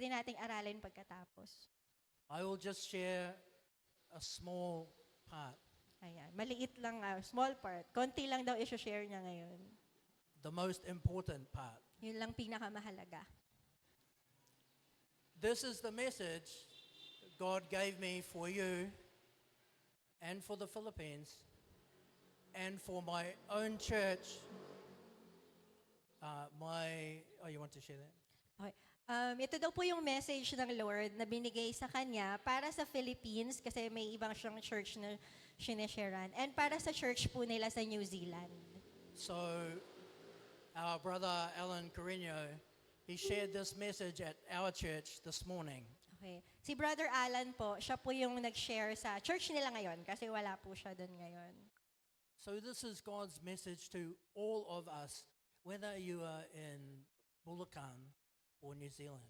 Pwede nating aralin pagkatapos. I will just share a small part, Ayan, maliit lang, small part. Konti lang daw i-share niya ngayon. the most important part. Yun lang pinakamahalaga. This is the message God gave me for you and for the Philippines and for my own church. You want to share that? Okay. Ito daw po yung message ng Lord na binigay sa kanya para sa Philippines kasi may ibang siyang church na sinesharean and para sa church po nila sa New Zealand. So, our brother Alan Carino, he shared this message at our church this morning. Okay. Si Brother Alan po, siya po yung nag-share sa church nila ngayon kasi wala po siya doon ngayon. So this is God's message to all of us, whether you are in Bulacan or New Zealand.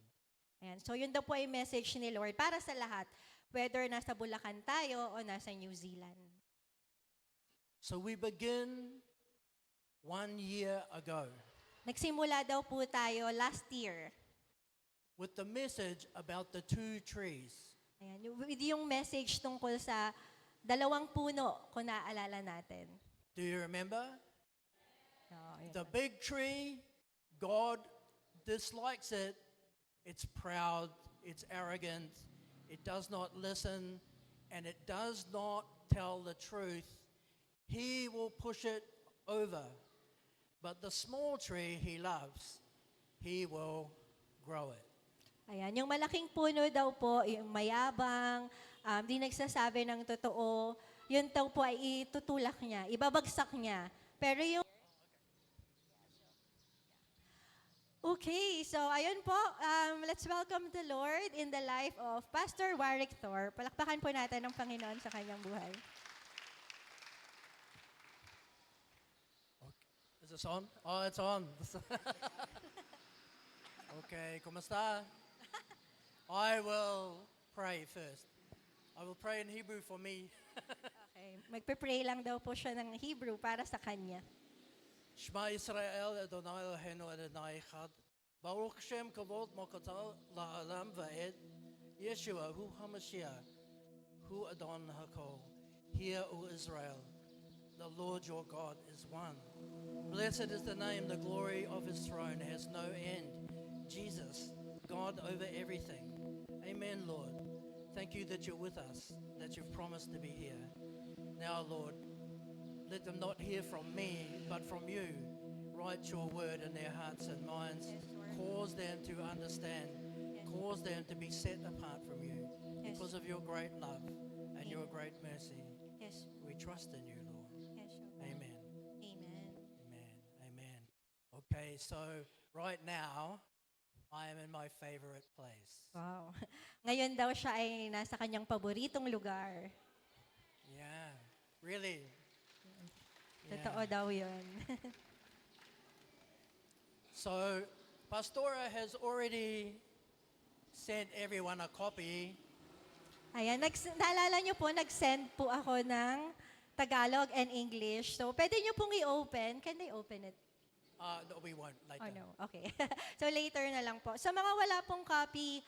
Ayan. So yun daw po ay message ni Lord para sa lahat, whether nasa Bulacan tayo o nasa New Zealand. So we begin 1 year ago Nagsimula daw po tayo last year. with the message about the two trees. Ayan, with yung message tungkol sa dalawang puno, kung naaalala natin. Do you remember? Ayun. The big tree, God dislikes it. It's proud, it's arrogant, it does not listen, and it does not tell the truth. He will push it over. But the small tree he loves, he will grow it. Ayan, yung malaking puno daw po, yung mayabang, di nagsasabi ng totoo, yun daw po ay itutulak niya, ibabagsak niya. Pero yung... Okay, so ayun po, let's welcome the Lord in the life of Pastor Warwick Thor. Palakpakan po natin ang Panginoon sa kanyang buhay. Is this on? Oh, it's on. Okay, kumusta? I will pray first. I will pray in Hebrew for me. Okay, magpe-pray lang daw po siya ng Hebrew para sa kanya. Shema Yisrael Adonai Eloheinu Adonai Echad. Baruch Shem Kavod Mokatal La'alam Va'ed. Yeshua Hu HaMashiach Hu Adon HaKol. Hear, O Israel, the Lord your God is one. Blessed is the name, the glory of his throne has no end. Jesus, God over everything. Amen, Lord. Thank you that you're with us, that you've promised to be here. Now, Lord, let them not hear from me, but from you. Write your word in their hearts and minds. Yes, Lord. Cause them to understand. Yes. Cause them to be set apart from you. Yes. Because of your great love and your great mercy. Yes, We trust in you, Lord. yes, Lord. Amen. Amen. Amen. Amen. Okay, so right now, I am in my favorite place. Wow. Ngayon daw siya ay nasa kanyang paboritong lugar. Yeah, really. Totoo daw yun. So, Pastora has already sent everyone a copy. Ayan, naalala niyo po, nag-send po ako ng Tagalog and English. So, pwede niyo pong i-open. Can they open it? No, we won't later. Oh, no. Okay. So, later na lang po. Sa mga wala pong copy,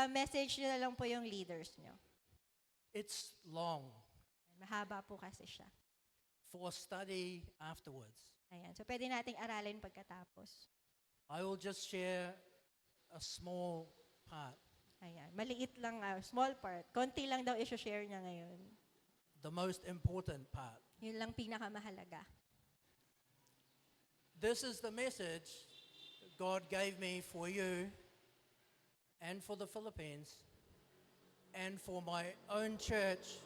message niyo na lang po yung leaders niyo. It's long Mahaba po kasi siya. for study afterwards. Ayan. So, pwede nating aralin pagkatapos. I will just share a small part, Ayan. Maliit lang, small part. Konti lang daw i-share niya ngayon. the most important part. Yun lang pinakamahalaga. This is the message God gave me for you and for the Philippines and for my own church.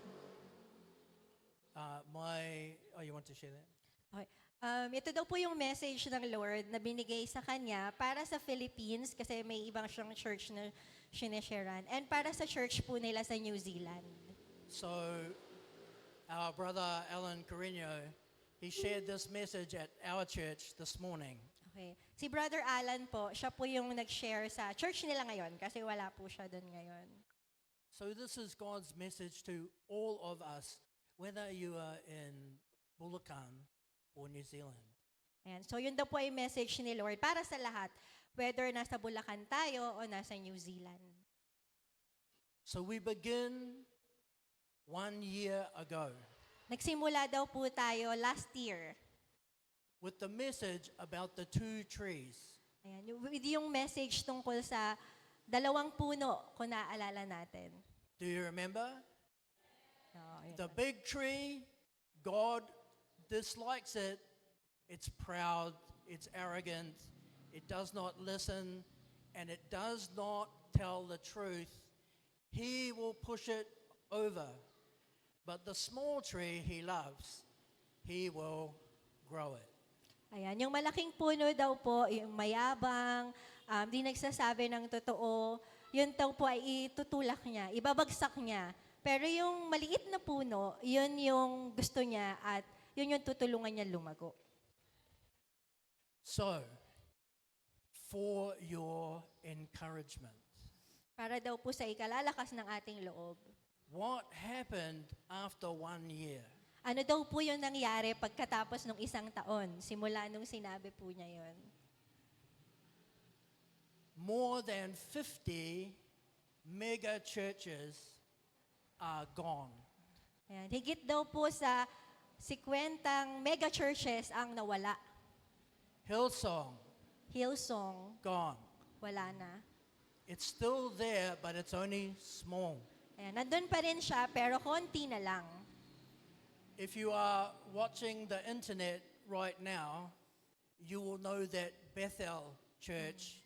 You want to share that? Okay. Ito daw po yung message ng Lord na binigay sa kanya para sa Philippines kasi may ibang siyang church na sinesharean and para sa church po nila sa New Zealand. So, our brother Alan Carino, he shared this message at our church this morning. Okay. Si Brother Alan po, siya po yung nag-share sa church nila ngayon kasi wala po siya doon ngayon. So this is God's message to all of us, whether you are in Bulacan or New Zealand. Ayan. So yun daw po ay message ni Lord para sa lahat, whether nasa Bulacan tayo o nasa New Zealand. So we begin 1 year ago Nagsimula daw po tayo last year. with the message about the 2 trees. Ayan, with yung message tungkol sa dalawang puno, kung naaalala natin. Do you remember? Oh, yun The po. big tree, God dislikes it. It's proud, it's arrogant, it does not listen, and it does not tell the truth. He will push it over. But the small tree he loves, he will grow it. Ayan, yung malaking puno daw po, yung mayabang, di nagsasabi ng totoo, yun daw po ay itutulak niya, ibabagsak niya. Pero yung maliit na puno, yun yung gusto niya at yun yung tutulungan niya lumago. So, for your encouragement, Para daw po sa ikalalakas ng ating loob. what happened after 1 year? Ano daw po yung nangyari pagkatapos ng 1 taon, simula nung sinabi po niya yun? More than 50 mega churches are gone. Ayan, higit daw po sa 50 mega churches ang nawala. Hillsong, Hillsong, gone. wala na. It's still there, but it's only small. Ayan, nandun pa rin siya, pero konti na lang. If you are watching the internet right now, you will know that Bethel Church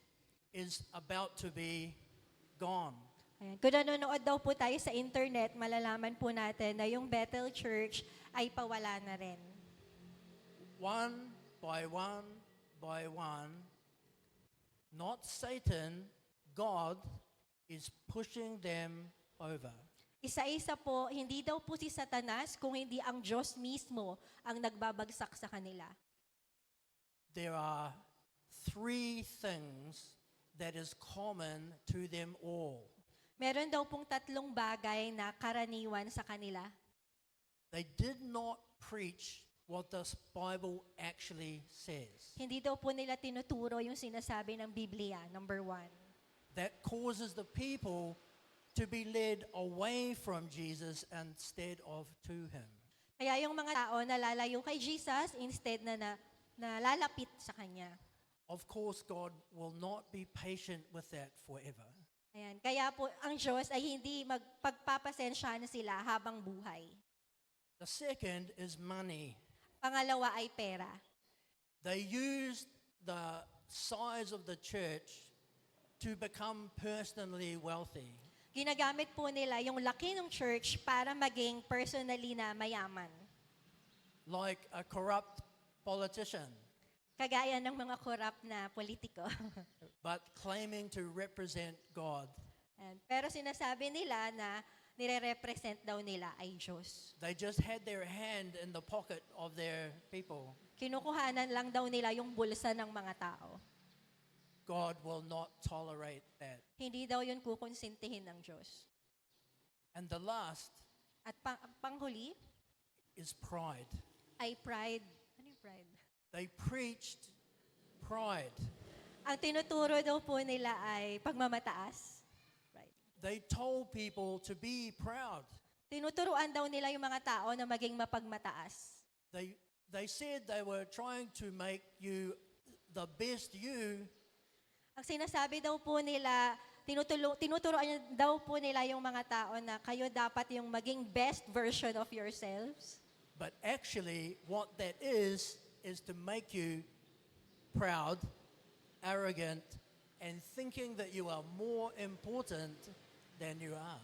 is about to be gone. Ayan, kung nanonood daw po tayo sa internet, malalaman po natin na yung Bethel Church ay pawala na rin. One by one, not Satan, God is pushing them over. Isa-isa po, hindi daw po si Satanas, kung hindi ang Diyos mismo ang nagbabagsak sa kanila. There are 3 things that is common to them all. Meron daw pong 3 bagay na karaniwan sa kanila. They did not preach what the Bible actually says. Hindi daw po nila tinuturo yung sinasabi ng Biblia, number 1. That causes the people to be led away from Jesus instead of to him. Kaya yung mga tao nalalayo kay Jesus instead na lalapit sa Kanya. Of course, God will not be patient with that forever. Ayan. Kaya po ang Diyos ay hindi magpagpapasensya na sila habang buhay. The second is money. Pangalawa ay pera. They used the size of the church to become personally wealthy. Ginagamit po nila yung laki ng church para maging personally na mayaman. Like a corrupt politician, Kagaya ng mga corrupt na politiko. but claiming to represent God. Ayan. Pero sinasabi nila na nire-represent daw nila ay Diyos. They just had their hand in the pocket of their people. Kinukuhanan lang daw nila yung bulsa ng mga tao. God will not tolerate that. Hindi daw yun kukonsintihin ng Diyos. And the last At panghuli is pride. ay pride. Ano yung pride? They preached pride. Ang tinuturo daw po nila ay pagmamataas. Pride. They told people to be proud. Tinuturuan daw nila yung mga tao na maging mapagmataas. They said they were trying to make you the best you. Ang sinasabi daw po nila, tinuturoan daw po nila yung mga tao na kayo dapat yung maging best version of yourselves. But actually, what that is to make you proud, arrogant, and thinking that you are more important than you are.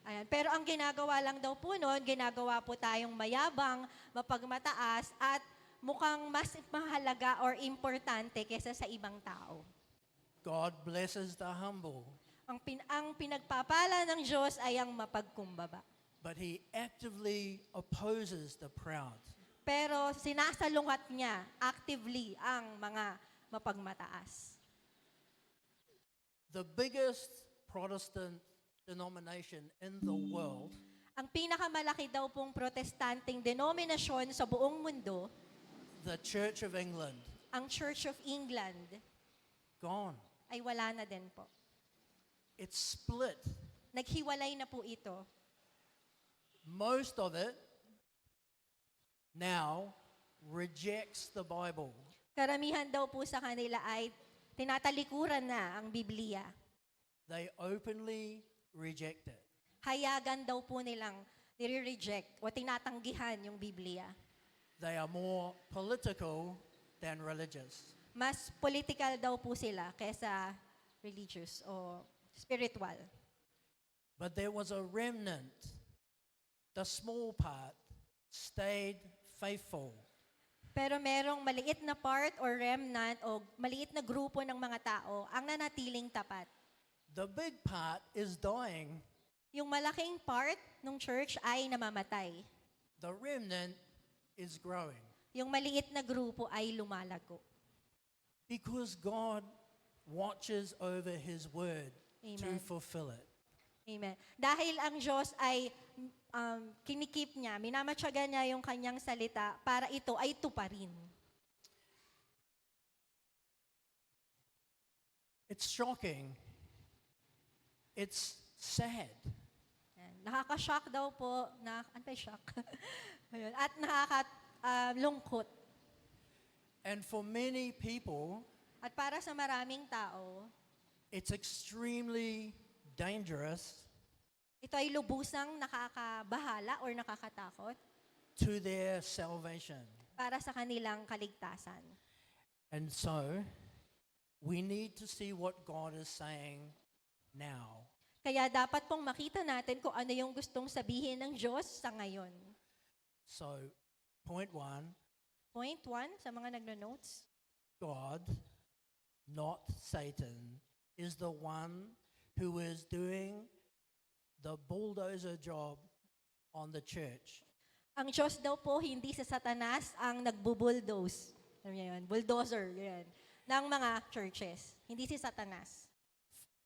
Ayan. Pero ang ginagawa lang daw po noon, ginagawa po tayong mayabang, mapagmataas, at mukhang mas mahalaga or importante kesa sa ibang tao. God blesses the humble, Ang pinagpapala ng Diyos ay ang mapagkumbaba. but He actively opposes the proud. Pero sinasalungat niya actively ang mga mapagmataas. The biggest Protestant denomination in the world Ang pinakamalaki daw pong protestanting denominasyon sa buong mundo, the Church of England, ang Church of England, gone. ay wala na din po. It's split. Naghiwalay na po ito. Most of it now rejects the Bible. Karamihan daw po sa kanila ay tinatalikuran na ang Biblia. They openly reject it. Hayagan daw po nilang nire-reject o tinatanggihan yung Biblia. They are more political than religious. Mas political daw po sila kaysa religious o spiritual. But there was a remnant. The small part stayed faithful. Pero merong maliit na part or remnant o maliit na grupo ng mga tao ang nanatiling tapat. The big part is dying. Yung malaking part ng church ay namamatay. The remnant is growing. Yung maliit na grupo ay lumalago. Because God watches over His word to Amen. fulfill it. Amen. Dahil ang Diyos ay kinikip niya, minamatyaga niya yung kanyang salita para ito ay tuparin. It's shocking. It's sad. Yan. Nakaka-shock daw po, anti-shock. Ayun. At nakaka-lungkot. And for many people, At para sa maraming tao, it's extremely dangerous ito ay lubusang nakakabahala or nakakatakot to their salvation. para sa kanilang kaligtasan. And so, we need to see what God is saying now. Kaya dapat pong makita natin kung ano yung gustong sabihin ng Diyos sa ngayon. So, point 1, Point 1 sa mga nagno-notes. God, not Satan, is the one who is doing the bulldozer job on the church. Ang Diyos daw po, hindi sa Satanas ang nagbubulldoze. Alam niyo yun? Bulldozer, yan. Ng mga churches. Hindi si Satanas.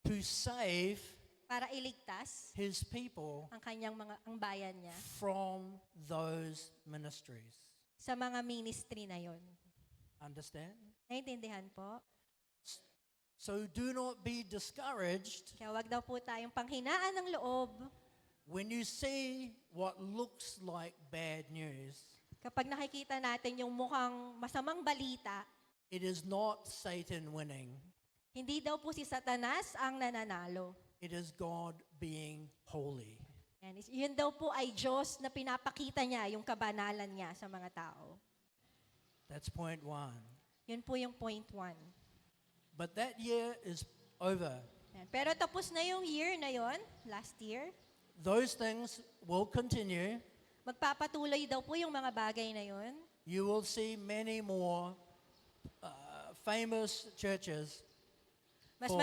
To save Para iligtas his people ang kanyang ang bayan niya from those ministries. sa mga ministry na yon. Understand? Naintindihan po? So do not be discouraged Kaya wag daw po tayong panghinaan ng loob when you see what looks like bad news. kapag nakikita natin yung mukhang masamang balita. It is not Satan winning. Hindi daw po si Satanas ang nananalo. It is God being holy. Yan, yun daw po ay Diyos na pinapakita niya yung kabanalan niya sa mga tao. That's point 1. Yun po yung point 1. But that year is over. Yan. Pero tapos na yung year na yon, last year. Those things will continue. Magpapatuloy daw po yung mga bagay na yon. You will see many more famous churches. Mas, Oh.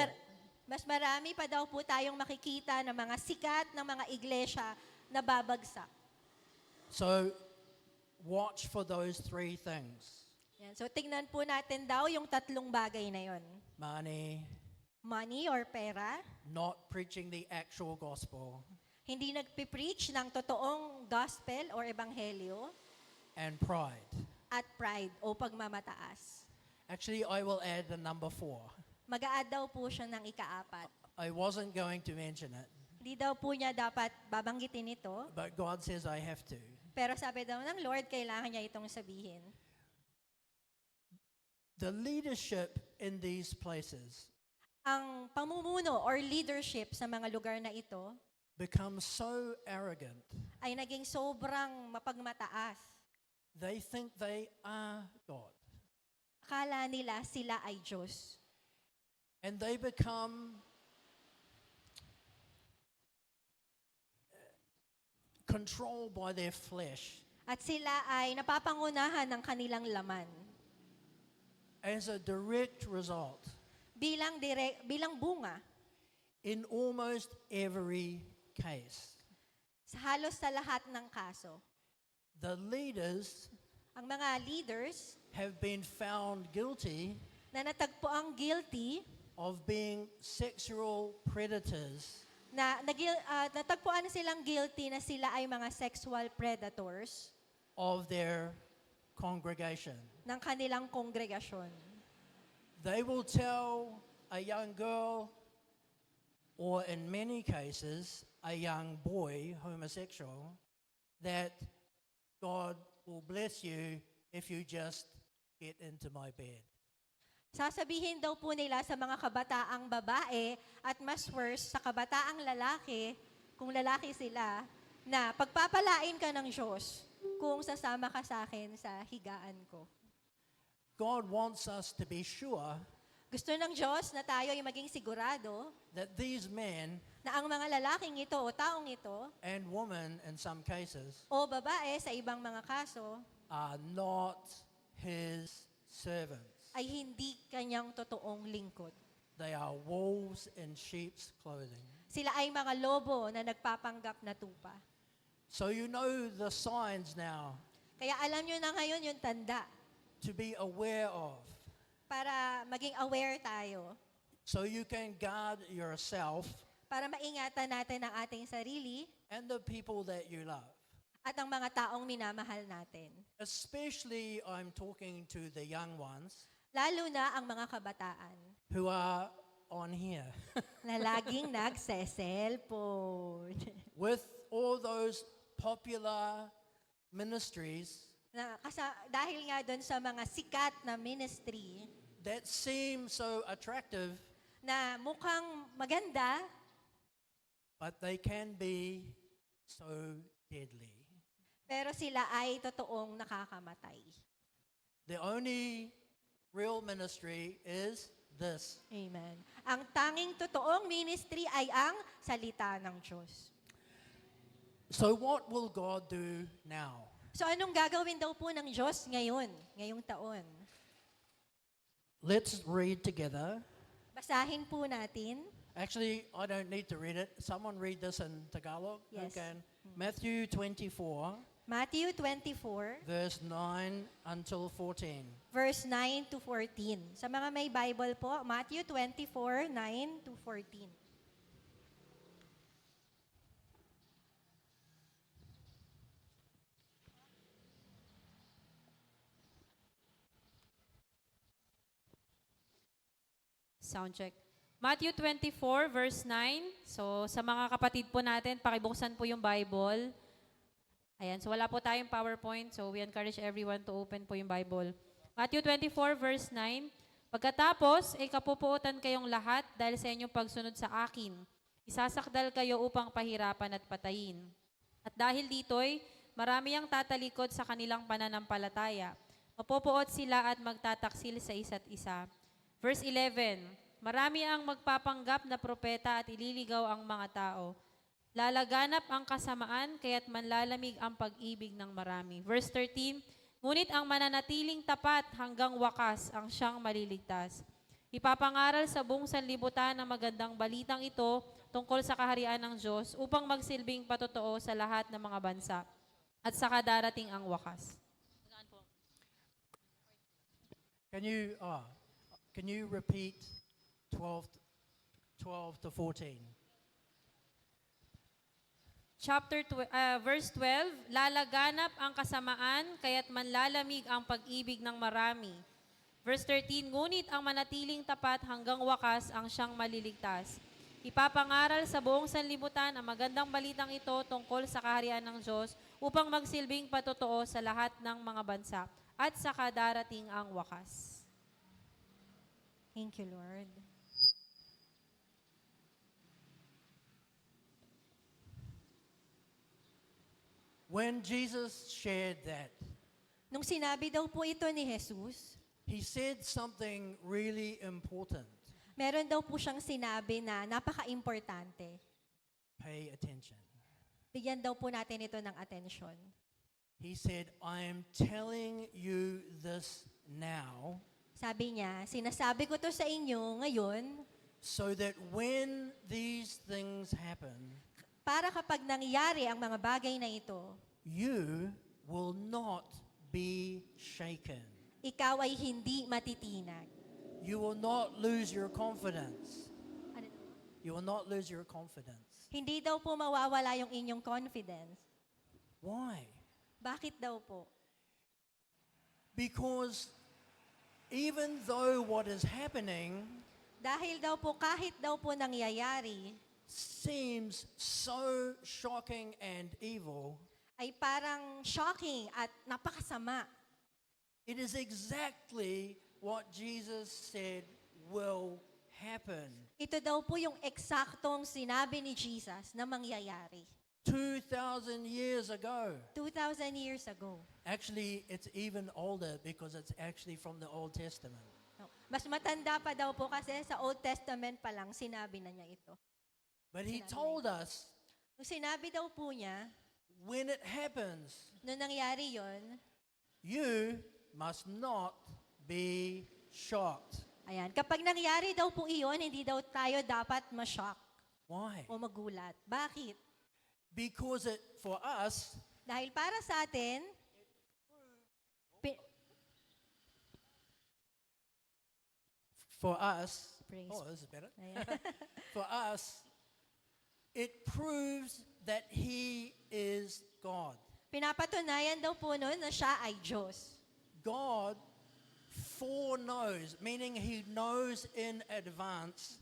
mas marami pa daw po tayong makikita ng mga sikat ng mga iglesia na babagsak. So watch for those 3 things. Yan. So tingnan po natin daw yung tatlong bagay na yon. Money, Money or pera, not preaching the actual gospel, hindi nagpipreach ng totoong gospel or ebanghelyo, and pride. at pride o pagmamataas. Actually, I will add the number 4. Mag-a-add daw po siya ng ika-4. I wasn't going to mention it, Hindi daw po niya dapat babanggitin ito, but God says I have to. pero sabi daw ng Lord, kailangan niya itong sabihin. The leadership in these places Ang pamumuno or leadership sa mga lugar na ito becomes so arrogant. ay naging sobrang mapagmataas. They think they are God. Akala nila sila ay Diyos. And they become controlled by their flesh At sila ay napapangunahan ng kanilang laman. as a direct result. Bilang bunga, In almost every case, sa halos sa lahat ng kaso, the leaders ang mga leaders have been found guilty na natagpuang guilty, of being sexual predators natagpuan silang guilty na sila ay mga sexual predators of their congregation. ng kanilang kongregasyon. They will tell a young girl, or in many cases, a young boy, homosexual, that God will bless you if you just get into my bed. Sasabihin daw po nila sa mga kabataang babae at mas worse sa kabataang lalaki, kung lalaki sila, na pagpapalain ka ng Diyos kung sasama ka sa akin sa higaan ko. God wants us to be sure Gusto ng Diyos na tayo ay maging sigurado that these men na ang mga lalaking ito o taong ito and women in some cases o babae sa ibang mga kaso are not his servants. ay hindi kanyang totoong lingkod. They are wolves in sheep's clothing. Sila ay mga lobo na nagpapanggap na tupa. So you know the signs now Kaya alam nyo na ngayon yung tanda to be aware of, para maging aware tayo, so you can guard yourself para maingatan natin ang ating sarili and the people that you love. at ang mga taong minamahal natin. Especially, I'm talking to the young ones Lalo na ang mga kabataan who are on here na laging nagse-cellphone. with all those popular ministries Na dahil nga doon sa mga sikat na ministry that seem so attractive, na mukhang maganda, but they can be so deadly. pero sila ay totoong nakakamatay. The only real ministry is this. Amen. Ang tanging totoong ministry ay ang salita ng Diyos. So what will God do now? So anong gagawin daw po ng Diyos ngayong taon? Let's read together. Basahin po natin. Actually, I don't need to read it. Someone read this in Tagalog. Who Yes. can? Matthew 24, Matthew 24, verse 9 until 14. verse 9 to 14. Sa mga may Bible po, Matthew 24, 9 to 14. Sound check. Matthew 24, verse 9. So, sa mga kapatid po natin, pakibuksan po yung Bible. Ayan, so wala po tayong PowerPoint, so we encourage everyone to open po yung Bible. Matthew 24, verse 9. Pagkatapos, ay kapupuotan kayong lahat dahil sa inyong pagsunod sa akin. Isasakdal kayo upang pahirapan at patayin. At dahil dito'y, marami ang tatalikod sa kanilang pananampalataya. Mapupuot sila at magtataksil sa isa't isa. Verse 11, marami ang magpapanggap na propeta at ililigaw ang mga tao. Lalaganap ang kasamaan, kaya't manlalamig ang pag-ibig ng marami. Verse 13, ngunit ang mananatiling tapat hanggang wakas ang siyang maliligtas. Ipapangaral sa buong sanlibutan ang magandang balitang ito tungkol sa kaharian ng Diyos upang magsilbing patotoo sa lahat ng mga bansa at saka darating ang wakas. Can you repeat 12 to 14? Verse 12, lalaganap ang kasamaan, kaya't manlalamig ang pag-ibig ng marami. Verse 13, ngunit ang manatiling tapat hanggang wakas ang siyang maliligtas. Ipapangaral sa buong sanlibutan ang magandang balitang ito tungkol sa kaharian ng Diyos upang magsilbing patotoo sa lahat ng mga bansa at saka darating ang wakas. Thank you, Lord. When Jesus shared that, Nung sinabi daw po ito ni Jesus, he said something really important. meron daw po siyang sinabi na napaka-importante. Pay attention. Bigyan daw po natin ito ng atensyon. He said, I am telling you this now Sabi niya, sinasabi ko to sa inyo ngayon so that when these things happen, para kapag nangyari ang mga bagay na ito, you will not be shaken. ikaw ay hindi matitinag. You will not lose your confidence. Ano- You will not lose your confidence. Hindi daw po mawawala yung inyong confidence. Why? Bakit daw po? Because even though what is happening Dahil daw po, kahit daw po nangyayari, seems so shocking and evil, ay parang shocking at napakasama. it is exactly what Jesus said will happen. Ito daw po yung eksaktong sinabi ni Jesus na mangyayari 2,000 years ago. 2,000 years ago. Actually, it's even older because it's actually from the Old Testament. No, mas matanda pa daw po kasi sa Old Testament pa lang sinabi na niya ito. But he Sinabi told us Nung sinabi daw po niya, when it happens, nung nangyari yon, you must not be shocked. ayan, kapag nangyari daw po iyon, hindi daw tayo dapat ma-shock Why? o magulat. Bakit? Because for us, Dahil para sa atin, pi- for us, Praise. oh, this is better. ayan. For us, it proves that He is God. Pinapatunayan daw po nun na siya ay Diyos. God foreknows, meaning He knows in advance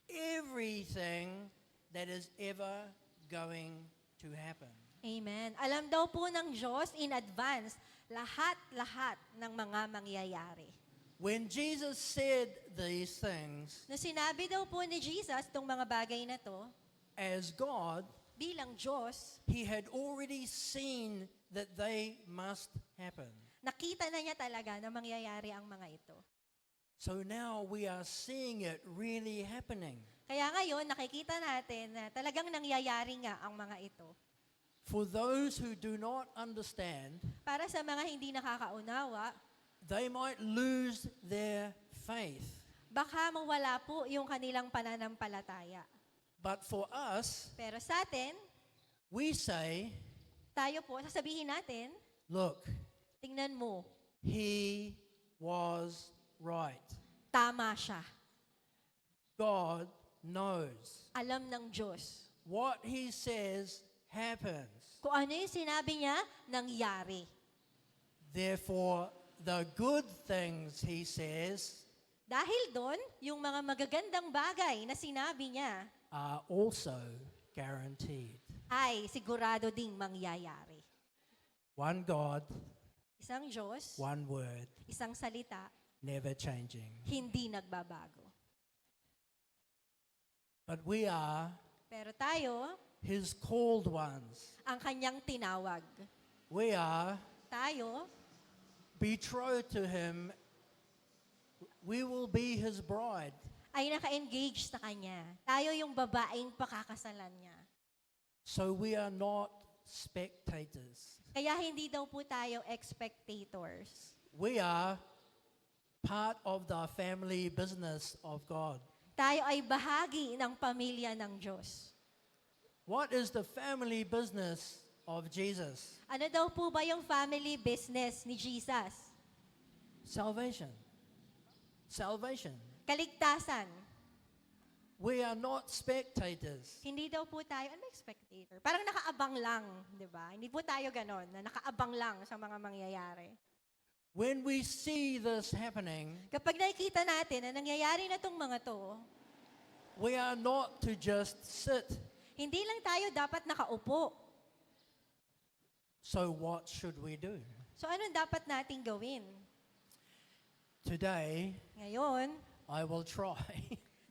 everything that is ever going to happen. Amen. Alam daw po ng Diyos in advance lahat-lahat ng mga mangyayari. When Jesus said these things, Nung sinabi daw po ni Jesus itong mga bagay na to, as God, bilang Diyos, He had already seen that they must happen. nakita na niya talaga na mangyayari ang mga ito. So now we are seeing it really happening. Kaya ngayon, nakikita natin na talagang nangyayari nga ang mga ito. For those who do not understand, Para sa mga hindi nakakaunawa, they might lose their faith. baka mawala po yung kanilang pananampalataya. But for us, Pero sa atin, we say, tayo po, sasabihin natin, look, tingnan mo, He was right. tama siya. God knows. Alam ng Diyos. What He says happens. Kung ano yung sinabi niya, nangyari. Therefore, the good things He says Dahil doon, yung mga magagandang bagay na sinabi niya are also guaranteed. ay sigurado ding mangyayari. One God, Isang Diyos, one word, isang salita, never changing. hindi nagbabago. But we are Pero tayo, His called ones. ang kanyang tinawag. We are Tayo, betrothed to Him. We will be His bride. ay naka-engage sa kanya. Tayo yung babaeng pakakasalan niya. So we are not spectators. Kaya hindi daw po tayo spectators. We are part of the family business of God. Tayo ay bahagi ng pamilya ng Diyos. What is the family business of Jesus? Ano daw po ba yung family business ni Jesus? Salvation. Salvation. Kaligtasan. We are not spectators. Hindi daw po tayo, ano ba spectator? Parang nakaabang lang, di ba? Hindi po tayo ganon, na nakaabang lang sa mga mangyayari. When we see this happening, Kapag nakikita natin na nangyayari na itong mga to, we are not to just sit. hindi lang tayo dapat nakaupo. So what should we do? So anong dapat nating gawin? Today, Ngayon, I will try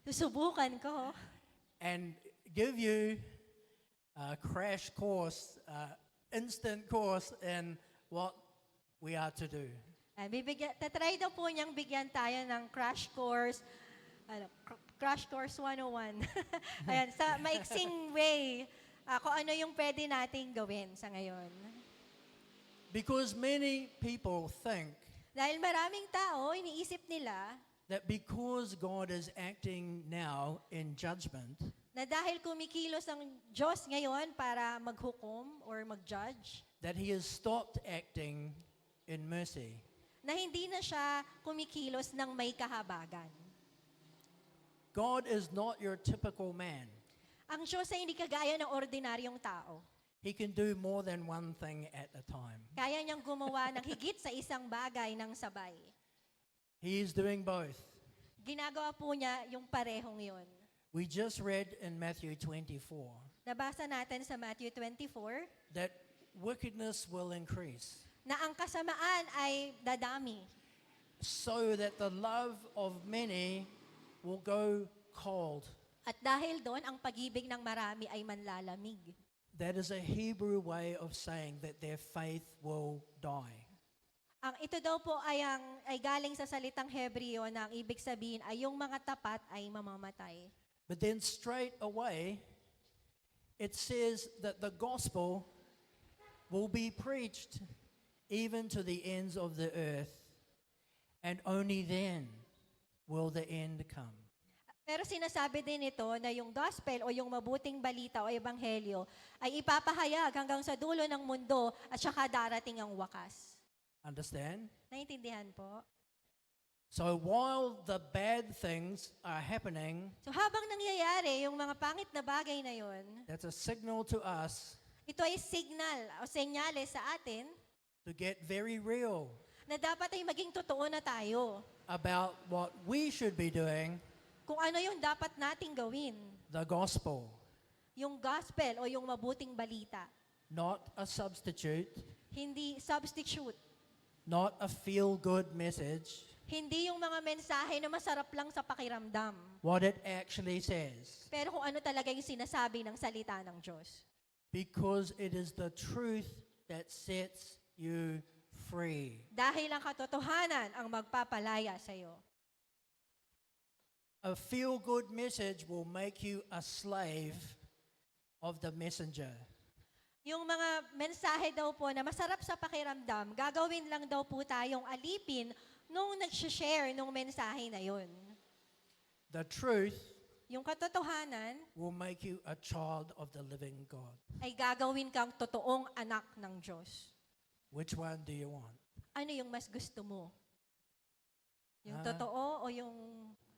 susubukan ko and give you a crash course, instant course in what we are to do. Tatry daw po niyang bigyan tayo ng crash course, crash course 101. Ayan, sa maiksing way, kung ano yung pwede nating gawin sa ngayon. Because many people think Dahil maraming tao, iniisip nila that because God is acting now in judgment, na dahil kumikilos ang Diyos ngayon para maghukom or mag-judge, that He has stopped acting in mercy. na hindi na siya kumikilos ng may kahabagan. God is not your typical man. Ang Diyos ay hindi kagaya ng ordinaryong tao. He can do more than one thing at a time. Kaya niyang gumawa ng higit sa isang bagay ng sabay. He is doing both. ginagawa po niya yung parehong yun. We just read in Matthew 24 Nabasa natin sa Matthew 24 that wickedness will increase, na ang kasamaan ay dadami. so that the love of many will go cold. At dahil doon, ang pag-ibig ng marami ay manlalamig. That is a Hebrew way of saying that their faith will die. Ang ito daw po ay galing sa salitang Hebreo na ang ibig sabihin ay yung mga tapat ay mamamatay. But then straight away, it says that the gospel will be preached even to the ends of the earth, and only then will the end come. Pero sinasabi din ito na yung gospel o yung mabuting balita o ebanghelyo ay ipapahayag hanggang sa dulo ng mundo at saka darating ang wakas. Understand? Naintindihan po? So while the bad things are happening, So habang nangyayari yung mga pangit na bagay na yon, that's a signal to us ito ay signal o senyales sa atin to get very real na dapat ay maging totoo na tayo. about what we should be doing, Kung ano yung dapat nating gawin. the gospel, Yung gospel o yung mabuting balita. not a substitute, Hindi substitute. not a feel-good message, Hindi yung mga mensahe na masarap lang sa pakiramdam. what it actually says. Pero kung ano talaga yung sinasabi ng salita ng Diyos. Because it is the truth that sets you free. Dahil ang katotohanan ang magpapalaya sa iyo. A feel-good message will make you a slave of the messenger. Yung mga mensahe daw po na masarap sa pakiramdam, gagawin lang daw po tayong alipin nung nag-share nung mensahe na yun. The truth Yung katotohanan will make you a child of the living God. ay gagawin kang totoong anak ng Diyos. Which one do you want? Ano yung mas gusto mo? Yung Ah. totoo o yung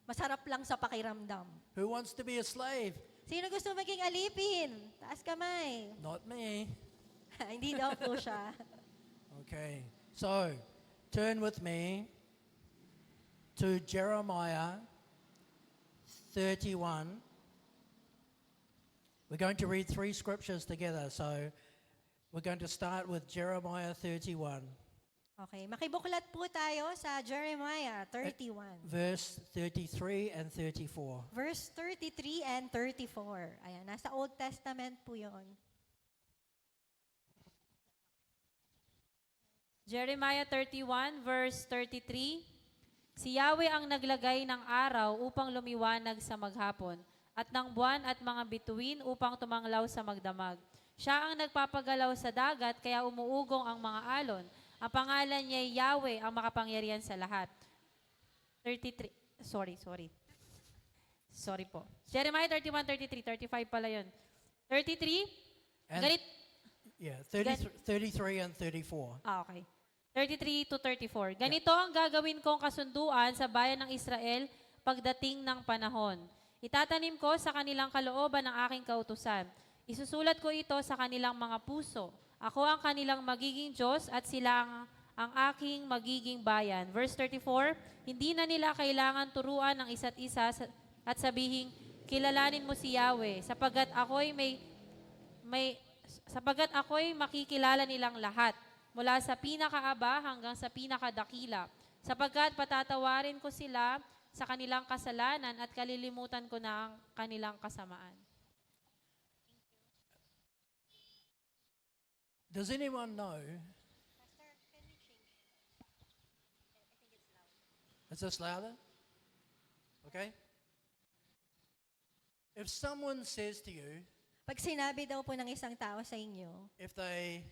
masarap lang sa pakiramdam? Who wants to be a slave? Sino gusto maging alipin? Taas kamay. Not me. Hindi daw po siya. Okay. So, turn with me to Jeremiah 31. We're going to read 3 scriptures together. So, we're going to start with Jeremiah 31, Okay, makibuklat po tayo sa Jeremiah 31. verse 33 and 34. Verse 33 and 34. Ayan, nasa Old Testament po yon. Jeremiah 31 verse 33. Si Yahweh ang naglagay ng araw upang lumiwanag sa maghapon, at ng buwan at mga bituin upang tumanglaw sa magdamag. Siya ang nagpapagalaw sa dagat, kaya umuugong ang mga alon. Ang pangalan niya ay Yahweh, ang makapangyarihan sa lahat. 33, Sorry po. Jeremiah 31, 33, 35 pala yun. 33, And- ganit, Yeah, 33 and 34. okay. 33 to 34. Ganito ang gagawin kong kasunduan sa bayan ng Israel pagdating ng panahon. Itatanim ko sa kanilang kalooban ang aking kautusan. Isusulat ko ito sa kanilang mga puso. Ako ang kanilang magiging Diyos at sila ang aking magiging bayan. Verse 34, hindi na nila kailangan turuan ng isa't isa at sabihin, kilalanin mo si Yahweh, sapagat ako'y makikilala nilang lahat, mula sa pinakaaba hanggang sa pinakadakila, sapagkat patatawarin ko sila sa kanilang kasalanan at kalilimutan ko na ang kanilang kasamaan. Does anyone know? Is this louder? Okay. If someone says to you, Pag sinabi daw po ng isang tao sa inyo, if they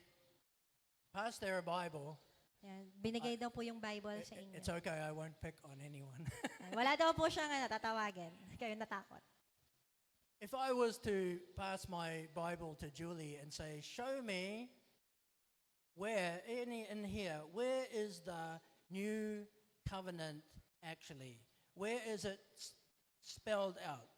pass their Bible, yan, binigay daw po yung Bible sa inyo. it's okay, I won't pick on anyone. Wala daw po siyang natatawagin. Kayo natakot. If I was to pass my Bible to Julie and say, show me where, in here, where is the new covenant actually? Where is it spelled out?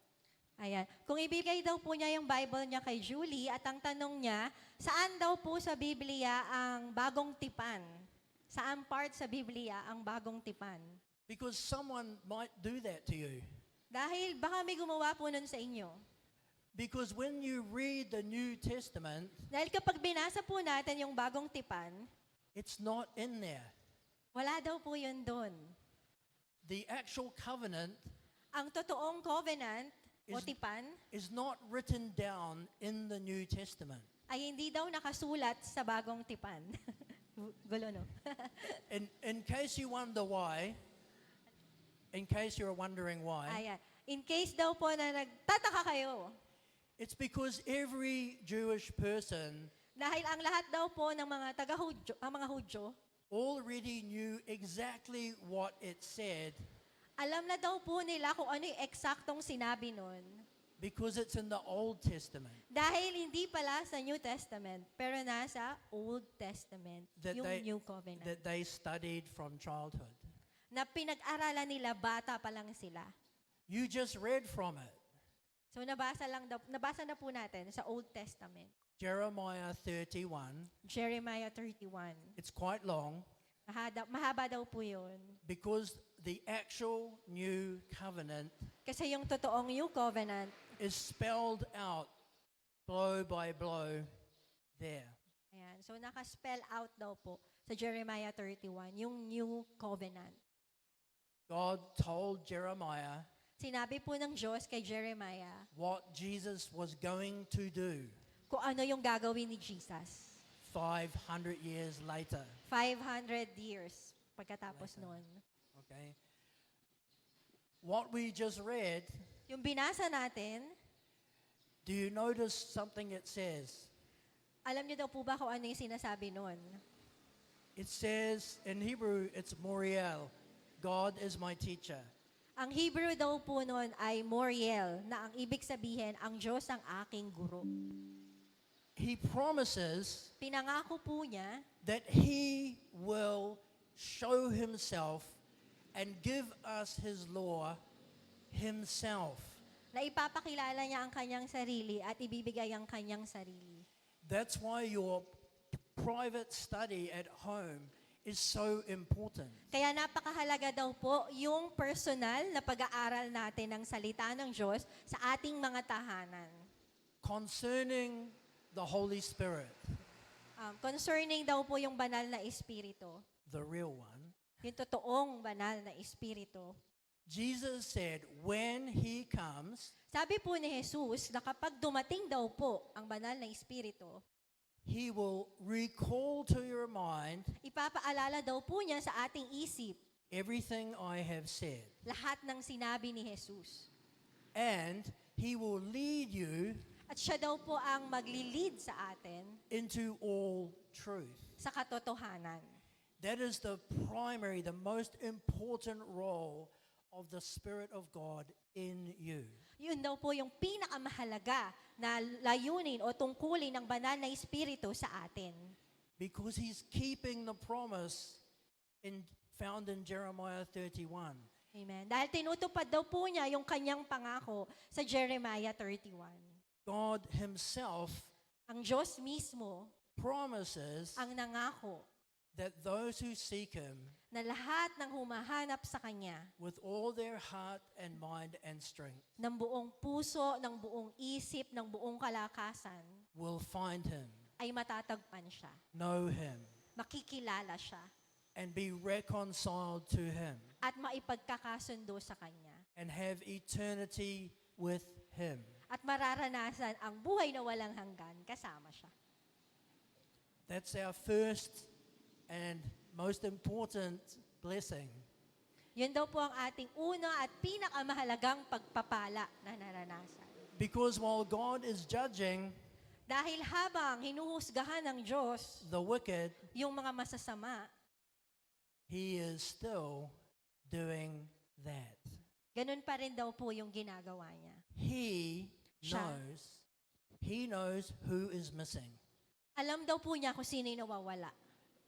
Ayan. Kung ibigay daw po niya yung Bible niya kay Julie at ang tanong niya, saan daw po sa Biblia ang bagong tipan? Saan part sa Biblia ang bagong tipan? Because someone might do that to you. Dahil baka may gumawa po nun sa inyo. Because when you read the New Testament, Dahil kapag binasa po natin yung bagong tipan, it's not in there. wala daw po yun doon. The actual covenant Ang totoong covenant o Is- tipan is not written down in the New Testament. ay hindi daw nakasulat sa bagong tipan. Gulo, no? In case you wonder why, in case you're wondering why, Ayan. In case daw po na nagtataka kayo, it's because every Jewish person dahil ang lahat daw po ng mga taga-Hudyo, ang mga Hudyo, already knew exactly what it said alam na daw po nila kung ano yung eksaktong sinabi nun. because it's in the Old Testament. Dahil hindi pala sa New Testament, pero nasa Old Testament, That yung they- New Covenant. That they studied from childhood. Na pinag-aralan nila, bata pa lang sila. You just read from it. So nabasa na po natin sa Old Testament. Jeremiah 31. Jeremiah 31. It's quite long Mahaba daw po yun. because the actual new covenant Kasi yung totoong New Covenant, is spelled out blow by blow there. ayan, so naka-spell out daw po sa Jeremiah 31, yung New Covenant. God told Jeremiah Sinabi po ng Diyos kay Jeremiah what Jesus was going to do kung ano yung gagawin ni Jesus. 500 years later. 500 years pagkatapos Later. nun. Okay? What we just read, Yung binasa natin, do you notice something it says? alam niyo daw po ba kung ano yung sinasabi nun? It says in Hebrew, it's Moriel. God is my teacher. Ang Hebrew daw po nun ay Moriel, na ang ibig sabihin, ang Diyos ang aking guro. He promises Pinangako po niya that He will show Himself and give us His law Himself. na ipapakilala niya ang kanyang sarili at ibibigay ang kanyang sarili. That's why your private study at home is so important. Kaya napakahalaga daw po yung personal na pag-aaral natin ng salita ng Diyos sa ating mga tahanan. Concerning the Holy Spirit, Concerning daw po yung banal na espiritu, the real one, yung totoong banal na espiritu. Jesus said when He comes, Sabi po ni Jesus na kapag dumating daw po ang banal na espiritu, He will recall to your mind ipapaalala daw po niya sa ating isip everything I have said. lahat ng sinabi ni Jesus. And He will lead you At siya daw po ang magli-lead sa atin into all truth. sa katotohanan. That is the primary, the most important role of the Spirit of God in you. Yun daw po yung pinakamahalaga na layunin o tungkulin ng banal na espiritu sa atin. Because He's keeping the promise found in Jeremiah 31. Amen. Dahil tinutupad daw po niya yung kanyang pangako sa Jeremiah 31. God Himself Ang Diyos mismo promises ang nangako that those who seek Him na lahat ng humahanap sa Kanya with all their heart and mind and strength ng buong puso, ng buong isip, ng buong kalakasan will find Him, ay matatagpan siya. know Him, Makikilala siya and be reconciled to Him, at maipagkakasundo sa Kanya. and have eternity with Him. At mararanasan ang buhay na walang hanggan kasama siya. That's our first and most important blessing. Yun daw po ang ating una at pinakamahalagang pagpapala na naranasan. Because while God is judging Dahil habang hinuhusgahan ng Diyos the wicked, yung mga masasama, He is still doing that. ganun pa rin daw po yung ginagawa niya. Siya. He knows who is missing. Alam daw po niya kung sino yung nawawala.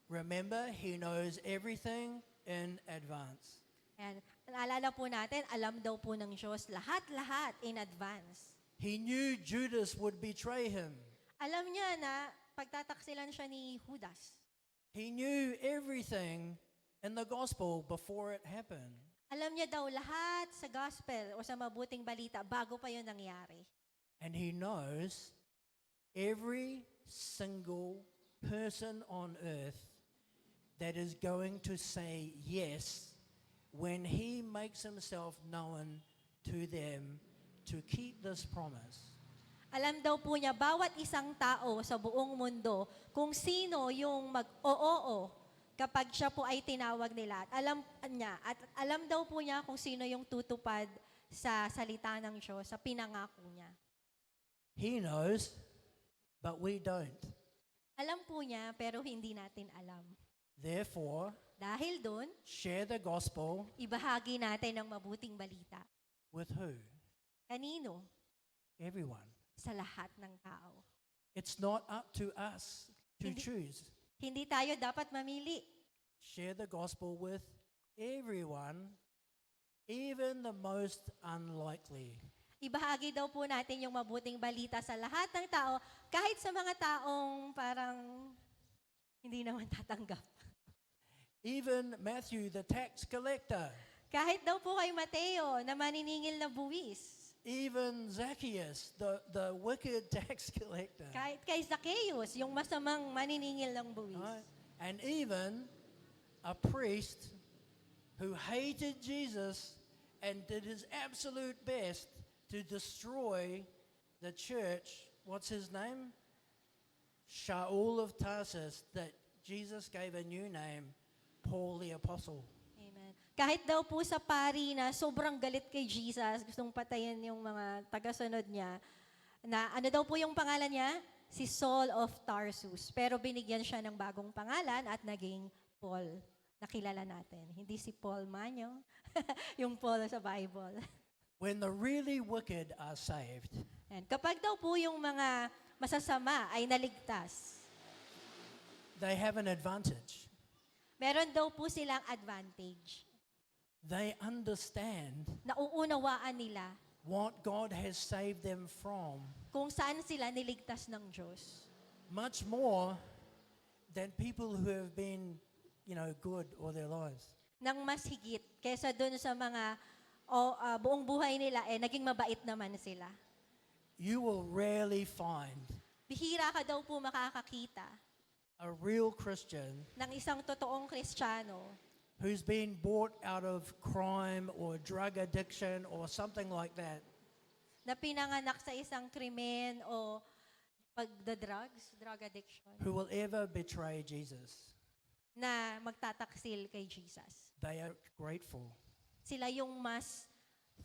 Remember, He knows everything in advance. And naalala po natin, alam daw po ng Diyos lahat-lahat in advance. He knew Judas would betray Him. Alam niya na pagtataksilan siya ni Judas. He knew everything in the gospel before it happened. Alam niya daw lahat sa gospel o sa mabuting balita bago pa yun nangyari. And he knows every single person on earth that is going to say yes when he makes himself known to them to keep this promise. Alam daw po niya bawat isang tao sa buong mundo kung sino yung mag-oo kapag siya po ay tinawag nila. At alam niya, at alam daw po niya kung sino yung tutupad sa salita ng Diyos, sa pinangako niya. He knows, but we don't. Alam po niya, pero hindi natin alam. Therefore, Dahil doon, share the gospel ibahagi natin ang mabuting balita. with who? Kanino? Everyone. Sa lahat ng tao. It's not up to us to Hindi- choose. Hindi tayo dapat mamili. Share the gospel with everyone, even the most unlikely. Ibahagi daw po natin yung mabuting balita sa lahat ng tao, kahit sa mga taong parang hindi naman tatanggap. Even Matthew, the tax collector, Kahit daw po kay Mateo na maniningil na buwis. even Zacchaeus, the wicked tax collector, Kahit kay Zacchaeus, yung masamang maniningil ng buwis. right? And even a priest who hated Jesus and did his absolute best to destroy the church. What's his name? Shaul of Tarsus, that Jesus gave a new name, Paul the Apostle. Amen. Kahit daw po sa pari na sobrang galit kay Jesus, gustong patayin yung mga tagasunod niya, na ano daw po yung pangalan niya? Si Saul of Tarsus. Pero binigyan siya ng bagong pangalan at naging Paul. Nakilala natin. Hindi si Paul Manyo, yung Paul sa Bible. When the really wicked are saved, And kapag daw po yung mga masasama ay naligtas, they have an advantage. meron daw po silang advantage. They understand Nauunawaan nila what God has saved them from kung saan sila niligtas ng Diyos. much more than people who have been, good all their lives. Nang mas higit kesa dun sa mga buong buhay nila, naging mabait naman sila. You will rarely find Bihira ka daw po makakakita a real Christian ng isang totoong Kristiyano who's been bought out of crime or drug addiction or something like that, na pinanganak sa isang krimen o drug addiction, who will ever betray Jesus. na magtataksil kay Jesus. They are grateful. Sila yung mas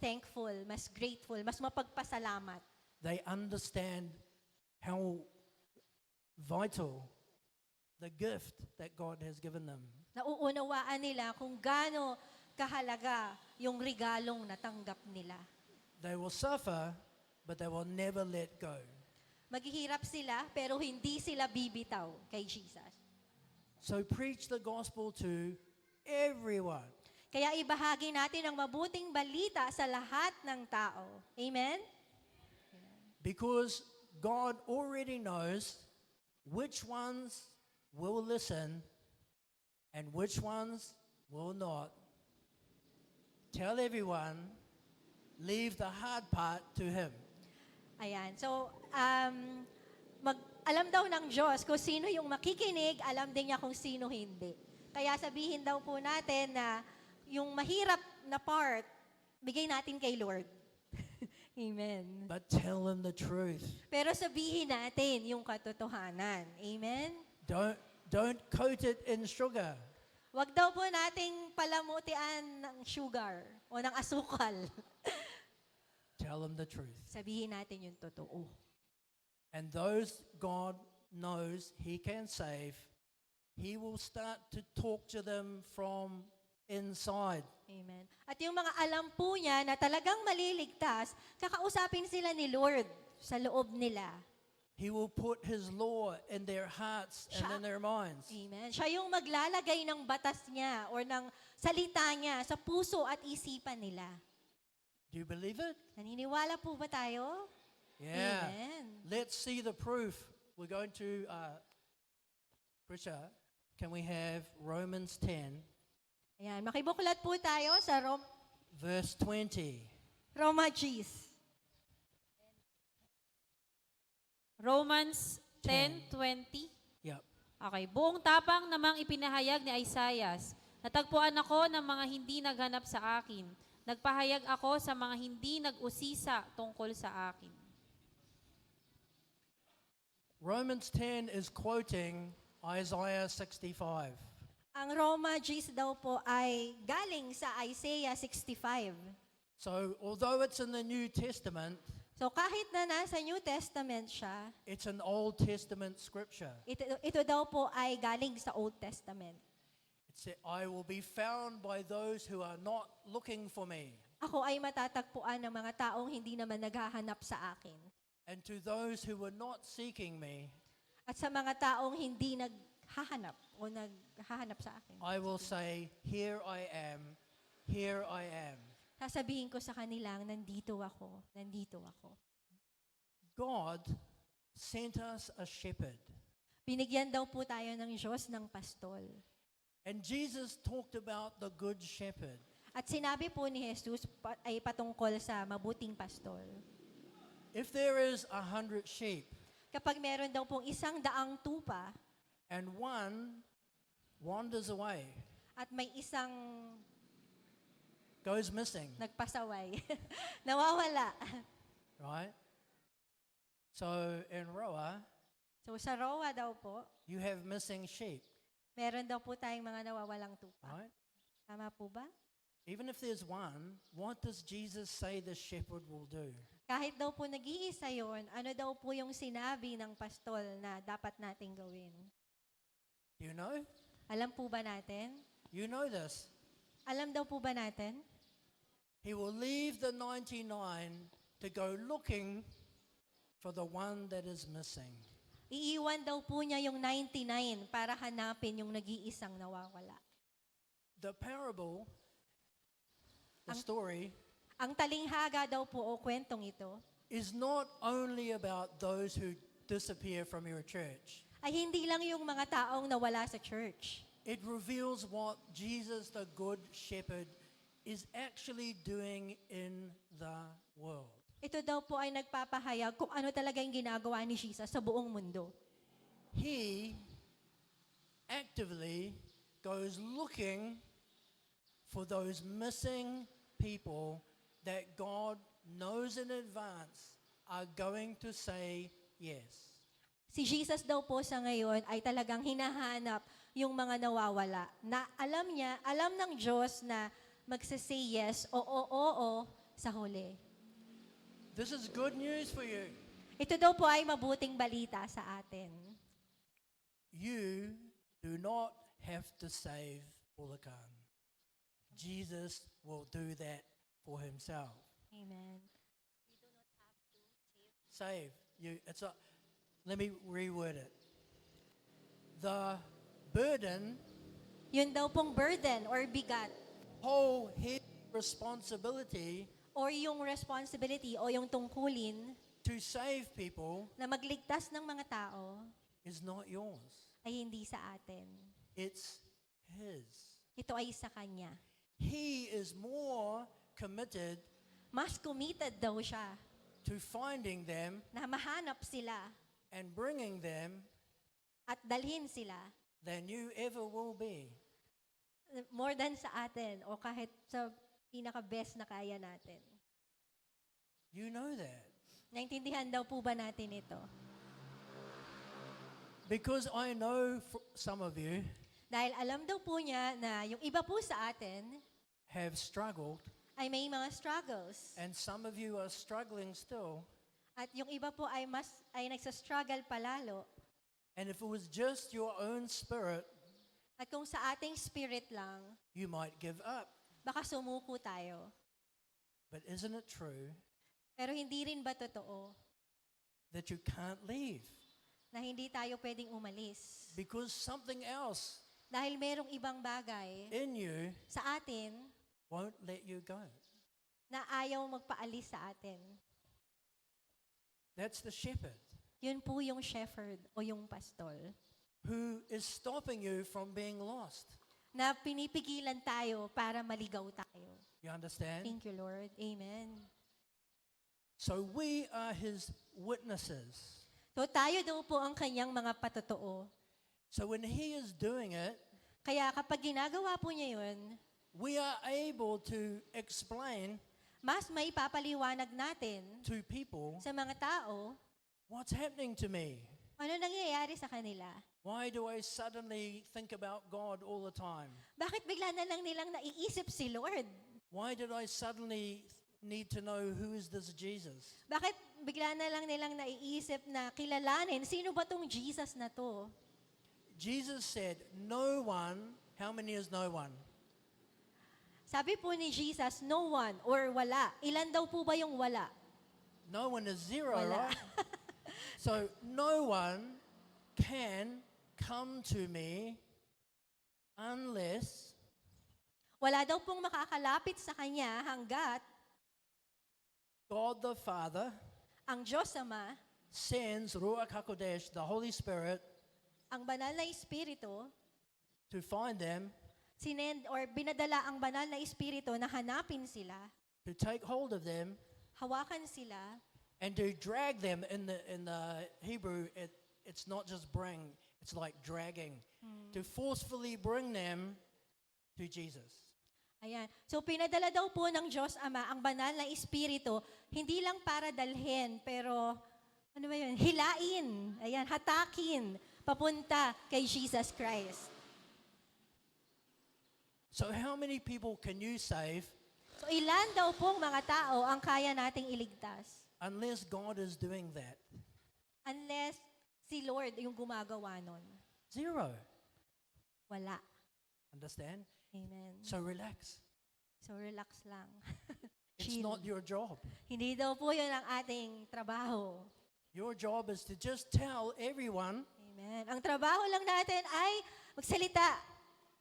thankful, mas grateful, mas mapagpasalamat. They understand how vital the gift that God has given them. Nauunawaan nila kung gaano kahalaga yung regalong natanggap nila. They will suffer, but they will never let go. Maghihirap sila, pero hindi sila bibitaw kay Jesus. So preach the gospel to everyone. Kaya ibahagi natin ang mabuting balita sa lahat ng tao. Amen? Because God already knows which ones will listen and which ones will not. Tell everyone, leave the hard part to Him. Ayan. So, alam daw ng Diyos kung sino yung makikinig, alam din niya kung sino hindi. Kaya sabihin daw po natin na yung mahirap na part, bigay natin kay Lord. Amen. But tell them the truth. Pero sabihin natin yung katotohanan. Amen? Don't coat it in sugar. Huwag daw po nating palamutian ng sugar o ng asukal. Tell them the truth. Sabihin natin yung totoo. And those God knows He can save, He will start to talk to them from inside. Amen. At yung mga alam po niya na talagang maliligtas, kakausapin sila ni Lord sa loob nila. He will put His law in their hearts and in their minds. Amen. Siya yung maglalagay ng batas niya or ng salita niya sa puso at isipan nila. Do you believe it? Naniniwala po ba tayo? Yeah. Amen. Let's see the proof. We're going to, Prisha, can we have Romans 10? Ayan, makibuklat po tayo sa verse 20. Roma Gs. Romans 10:20. Yep. Okay, buong tapang namang ipinahayag ni Isaias. Natagpuan ako ng mga hindi naghanap sa akin. Nagpahayag ako sa mga hindi nag-usisa tungkol sa akin. Romans 10 is quoting Isaiah 65. Ang Roma Gs daw po ay galing sa Isaiah 65. So, although it's in the New Testament, So kahit na nasa New Testament siya, it's an Old Testament scripture. ito daw po ay galing sa Old Testament. It said, I will be found by those who are not looking for me, Ako ay matatagpuan ng mga taong hindi naman naghahanap sa akin. and to those who were not seeking me, At sa mga taong hindi naghahanap o naghahanap sa akin. I will say, here I am, here I am. Sasabihin ko sa kanilang, nandito ako, nandito ako. God sent us a shepherd. Binigyan daw po tayo ng Diyos ng pastol. And Jesus talked about the good shepherd. At sinabi po ni Jesus ay patungkol sa mabuting pastol. If there is 100 sheep Kapag meron daw pong 100 tupa and one wanders away, at may isang goes missing, nagpasaway, nawawala. right? So in Roa, So sa Roa daw po, you have missing sheep, meron daw po tayong mga nawawalang tupa. right? Tama po ba? Even if there's one, what does Jesus say the shepherd will do? Kahit daw po nag-iisa yun, ano daw po yung sinabi ng pastol na dapat nating gawin? You know? Alam po ba natin? You know this. Alam daw po ba natin? He will leave the 99 to go looking for the one that is missing. Iiwan daw po niya yung 99 para hanapin yung nag-iisang nawawala. The parable, the story, Ang talinghaga daw po o kwentong ito is not only about those who disappear from your church. ay hindi lang yung mga taong nawala sa church. It reveals what Jesus, the Good Shepherd, is actually doing in the world. Ito daw po ay nagpapahayag kung ano talaga yung ginagawa ni Jesus sa buong mundo. He actively goes looking for those missing people that God knows in advance are going to say yes. Si Jesus daw po sa ngayon ay talagang hinahanap yung mga nawawala na alam niya, alam ng Diyos na magsasay yes o oo sa huli. This is good news for you. Ito daw po ay mabuting balita sa atin. You do not have to save Bulacan. Jesus will do that for himself. Amen. Save you. Let me reword it. The burden, Yun daw pong burden or bigat whole heavy responsibility or yung responsibility o yung tungkulin to save people na magligtas ng mga tao is not yours. ay hindi sa atin. It's his. Ito ay sa Kanya. He is more committed Mas committed daw siya to finding them na mahanap sila and bringing them at dalhin sila than you ever will be. more than sa atin o kahit sa pinaka-best na kaya natin. You know that. Naintindihan daw po ba natin ito? Because I know some of you Dahil alam daw po niya na yung iba po sa atin have struggled, ay may mga struggles. and some of you are struggling still. At yung iba po ay nagsa-struggle palalo. And if it was just your own spirit, At kung sa ating spirit lang, you might give up. baka sumuko tayo. But isn't it true Pero hindi rin ba totoo that you can't leave? na hindi tayo pwedeng umalis? Because something else Dahil merong ibang bagay in you sa atin won't let you go. na ayaw magpaalis sa atin. That's the shepherd Yun po yung shepherd o yung pastol who is stopping you from being lost. na pinipigilan tayo para maligaw tayo. You understand? Thank you, Lord. Amen. So we are his witnesses. So tayo daw po ang kanyang mga patotoo. So when he is doing it, Kaya kapag ginagawa po niya yun, we are able to explain mas may papaliwanag natin to people sa mga tao what's happening to me. ano nangyayari sa kanila. Why do I suddenly think about God all the time? Bakit bigla na lang nilang naiisip si Lord? Why did I suddenly need to know who is this Jesus? Bakit bigla na lang nilang naiisip na kilalanin, sino ba tong Jesus na to? Jesus said, no one, how many is no one? Sabi po ni Jesus, no one or wala. Ilan daw po ba yung wala? No one is zero, Wala. right? So no one can come to me unless Wala daw pong makakalapit sa Kanya hanggat God the Father ang Diyos Ama, sends Ruach HaKodesh, the Holy Spirit, ang banal na Espiritu, to find them, sinend or binadala ang banal na Espiritu na hanapin sila, to take hold of them, hawakan sila, and to drag them. In the Hebrew, it's not just bring, it's like dragging. To forcefully bring them to Jesus. ayan. So pinadala daw po ng Diyos Ama ang banal na Espiritu, hindi lang para dalhin, pero ano ba yun? Hilain, ayan, hatakin, papunta kay Jesus Christ. So how many people can you save So ilan daw pong mga tao ang kaya nating iligtas? unless God is doing that? Unless si Lord yung gumagawa nun. Zero. Wala. Understand? Amen. So relax. So relax lang. It's Chill. not your job. Hindi daw po yun ang ating trabaho. Your job is to just tell everyone Amen. Ang trabaho lang natin ay magsalita.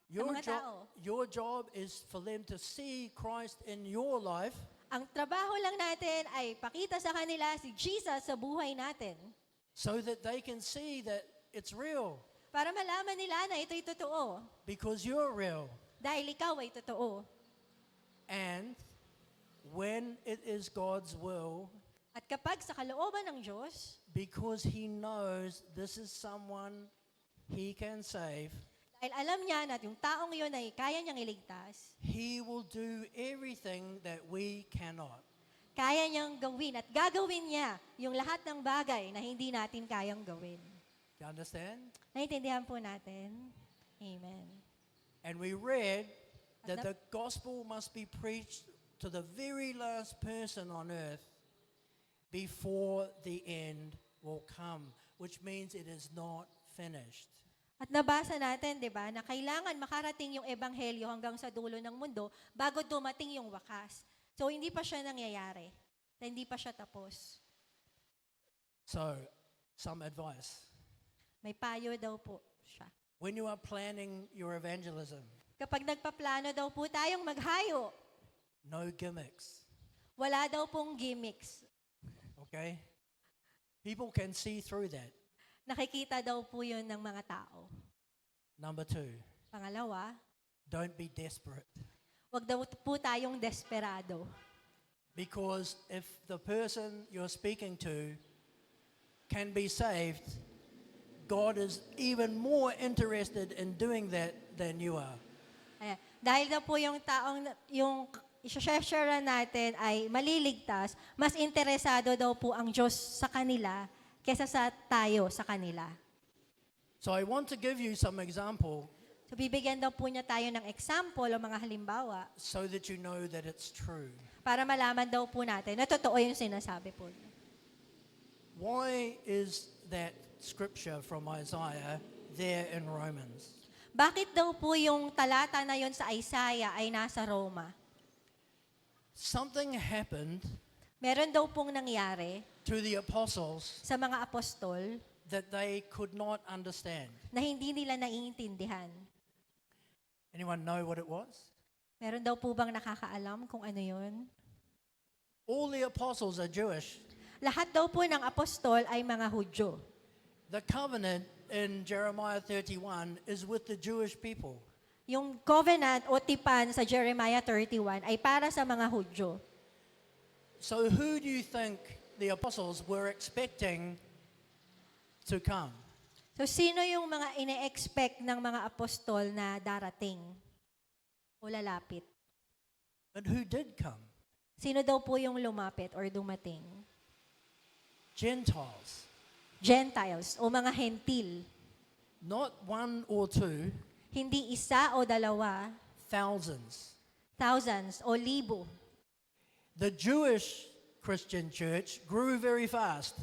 your mga tao. your job is for them to see Christ in your life Ang trabaho lang natin ay pakita sa kanila si Jesus sa buhay natin so that they can see that it's real para malaman nila na ito'y totoo because you're real. dahil ikaw ay totoo. And when it is God's will, At kapag sa kalooban ng Diyos, because he knows this is someone he can save, dahil alam niya na yung taong yun ay kaya niyang iligtas, he will do everything that we cannot. kaya niyang gawin at gagawin niya yung lahat ng bagay na hindi natin kayang gawin. You understand? Naintindihan po natin? Amen. And we read that the gospel must be preached to the very last person on earth before the end will come, which means it is not finished. At nabasa natin, di ba, na kailangan makarating yung ebanghelyo hanggang sa dulo ng mundo bago dumating yung wakas. So, hindi pa siya nangyayari. Hindi pa siya tapos. So, some advice. May payo daw po siya. When you are planning your evangelism, Kapag nagpaplano daw po tayong maghayo, no gimmicks, wala daw pong gimmicks. okay? People can see through that. Nakikita daw po yun ng mga tao. Number 2, Pangalawa, don't be desperate. wag daw po tayong desperado. Because if the person you're speaking to can be saved, God is even more interested in doing that than you are. Ayan. Dahil daw po yung taong, yung i-share natin ay maliligtas, mas interesado daw po ang Diyos sa kanila kesa sa tayo sa kanila. So I want to give you some example So bibigyan daw po niya tayo ng example o mga halimbawa so that you know that it's true. para malaman daw po natin na totoo yung sinasabi po niya. Why is that scripture from Isaiah there in Romans? Bakit daw po yung talata na yon sa Isaiah ay nasa Roma? Something happened Meron daw pong nangyari to the apostles sa mga apostol that they could not understand. na hindi nila naiintindihan. Anyone know what it was? Meron daw po bang nakakaalam kung ano yon? All the apostles are Jewish. Lahat daw po ng apostol ay mga Hudyo. The covenant in Jeremiah 31 is with the Jewish people. Yung covenant o tipan sa Jeremiah 31 ay para sa mga Hudyo. So who do you think the apostles were expecting to come? So sino yung mga ine-expect ng mga apostol na darating o lalapit? And who did come? Sino daw po yung lumapit or dumating? Gentiles. Gentiles o mga hentil. Not one or two, Hindi isa o dalawa, thousands. thousands o libo. The Jewish Christian church grew very fast.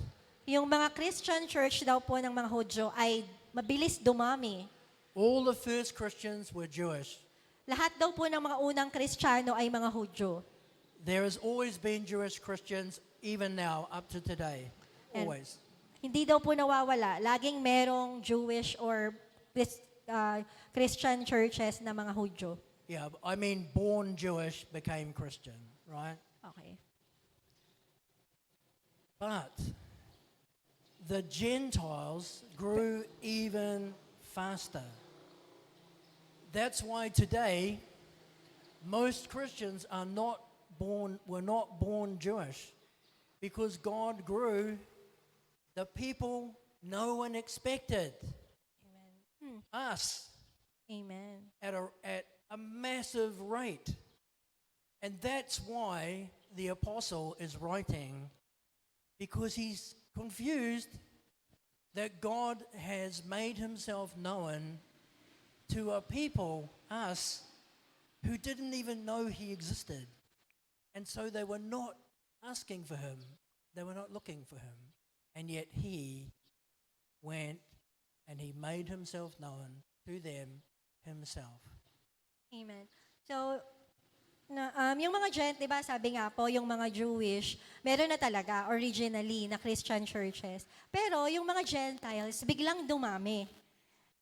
Yung mga Christian church daw po ng mga Hudyo ay mabilis dumami. All the first Christians were Jewish. Lahat daw po ng mga unang Kristiyano ay mga Hudyo. There has always been Jewish Christians, even now, up to today. And- Always. Hindi daw po nawawala. Laging merong Jewish or Christian churches na mga Hudyo. Yeah, I mean, born Jewish became Christian, right? Okay. But the Gentiles grew even faster. That's why today most Christians were not born Jewish, because God grew the people no one expected. Us Amen. at a massive rate. And that's why the apostle is writing, because he's confused that God has made himself known to a people, us, who didn't even know he existed. And so they were not asking for him. They were not looking for him. And yet he went and he made himself known to them himself. Amen. So, yung mga di ba, sabi nga po, yung mga Jewish, meron na talaga originally na Christian churches. Pero yung mga Gentiles, biglang dumami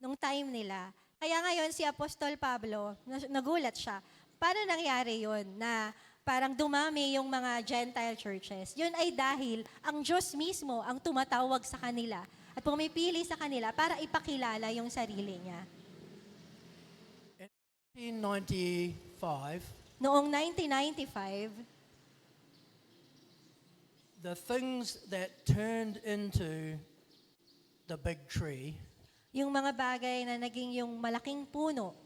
nung time nila. Kaya ngayon si Apostol Pablo, nagulat siya. Paano nangyari yun na parang dumami yung mga Gentile churches? Yun ay dahil ang Diyos mismo ang tumatawag sa kanila at pumipili sa kanila para ipakilala yung sarili niya. In 1995, Noong 1995, the things that turned into the big tree yung mga bagay na naging yung malaking puno,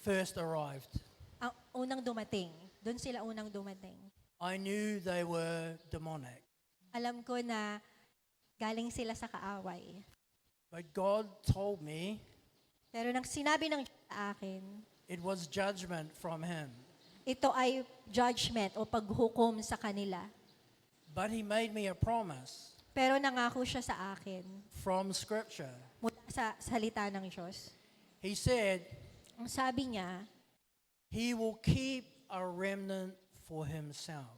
first arrived. ang unang dumating. Doon sila unang dumating. I knew they were demonic, Alam ko na galing sila sa kaaway. but God told me Pero nang sinabi ng Diyos sa akin, it was judgment from Him. ito ay judgment o paghukom sa kanila. But He made me a promise Pero nangako siya sa akin from Scripture. mula sa salita ng Diyos. He said Ang sabi niya, He will keep a remnant for Himself.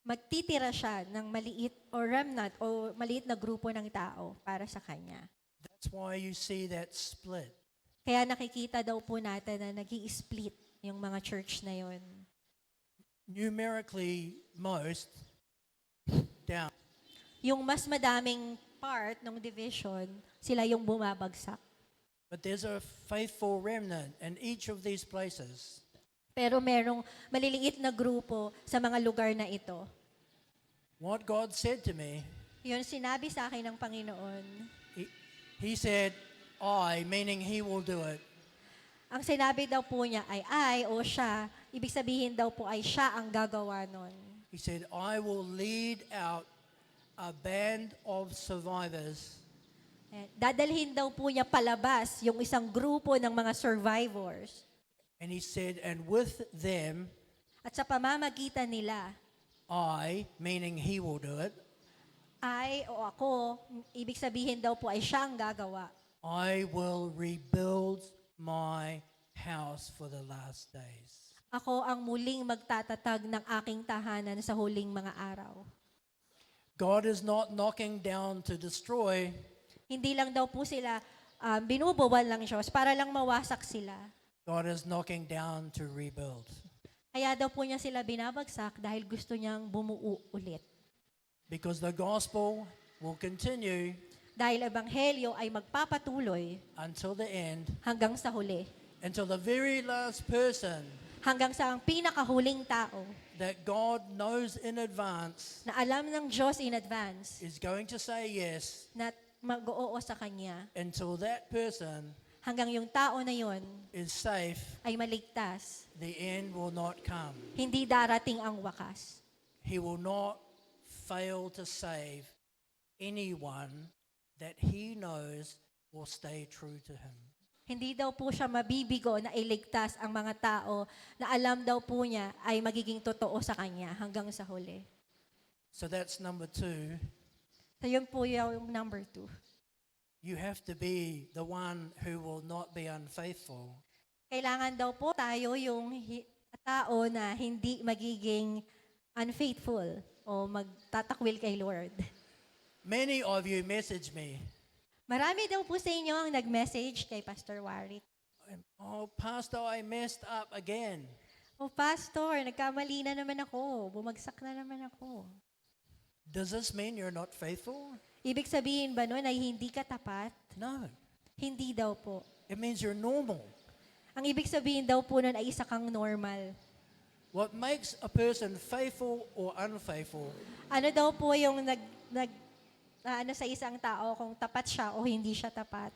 magtitira siya ng maliit o remnant o maliit na grupo ng tao para sa Kanya. That's why you see that split. Kaya nakikita daw po natin na nag-i-split yung mga church na yon. Numerically, most down. Yung mas madaming part ng division, sila yung bumabagsak. But there's a faithful remnant in each of these places. Pero merong maliliit na grupo sa mga lugar na ito. What God said to me, Yun sinabi sa akin ng Panginoon. He said, I, meaning He will do it. Ang sinabi daw po niya ay o siya. Ibig sabihin daw po ay siya ang gagawa nun. He said, I will lead out a band of survivors Dadalhin daw po niya palabas yung isang grupo ng mga survivors. and He said, and with them, At sa pamamagitan nila, I, meaning He will do it, o ako, ibig sabihin daw po ay siya ang gagawa. I will rebuild my house for the last days. Ako ang muling magtatatag ng aking tahanan sa huling mga araw. God is not knocking down to destroy. Hindi lang daw po sila binubuwal ng Diyos para lang mawasak sila. God is knocking down to rebuild. Kaya daw po niya sila binabagsak dahil gusto niyang bumuo ulit. Because the gospel will continue Dahil ebanghelyo ay magpapatuloy until the end, hanggang sa huli. until the very last person Hanggang sa ang pinakahuling tao that God knows in advance na alam ng Diyos in advance is going to say yes, na mag-oo sa Kanya. until that person Hanggang yung tao na yon is safe, ay maligtas. the end will not come. Hindi darating ang wakas. He will not fail to save anyone that he knows will stay true to him. Hindi daw po siya mabibigo na iligtas ang mga tao na alam daw po niya ay magiging totoo sa Kanya hanggang sa huli. So that's number 2. So yun po yung number 2. You have to be the one who will not be unfaithful. Kailangan daw po tayo yung tao na hindi magiging unfaithful o magtatakwil kay Lord. Many of you message me, Marami daw po sa inyo ang nag-message kay Pastor Warwick. "Oh, Pastor, I messed up again." O Pastor, nagkamali na naman ako. Bumagsak na naman ako. Does this mean you're not faithful? Ibig sabihin ba nun ay hindi ka tapat? No. Hindi daw po. It means you're normal. Ang ibig sabihin daw po nun ay isa kang normal. What makes a person faithful or unfaithful Ano daw po yung ano sa isang tao kung tapat siya o hindi siya tapat?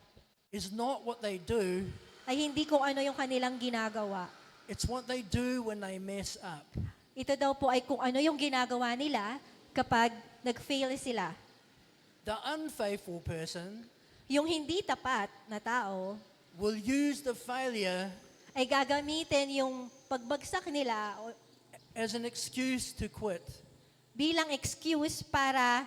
is not what they do, Ay hindi kung ano yung kanilang ginagawa. it's what they do when they mess up. Ito daw po ay kung ano yung ginagawa nila kapag nag-fail sila. The unfaithful person Yung hindi tapat na tao will use the failure ay gagamitin yung pagbagsak nila as an excuse to quit, bilang excuse para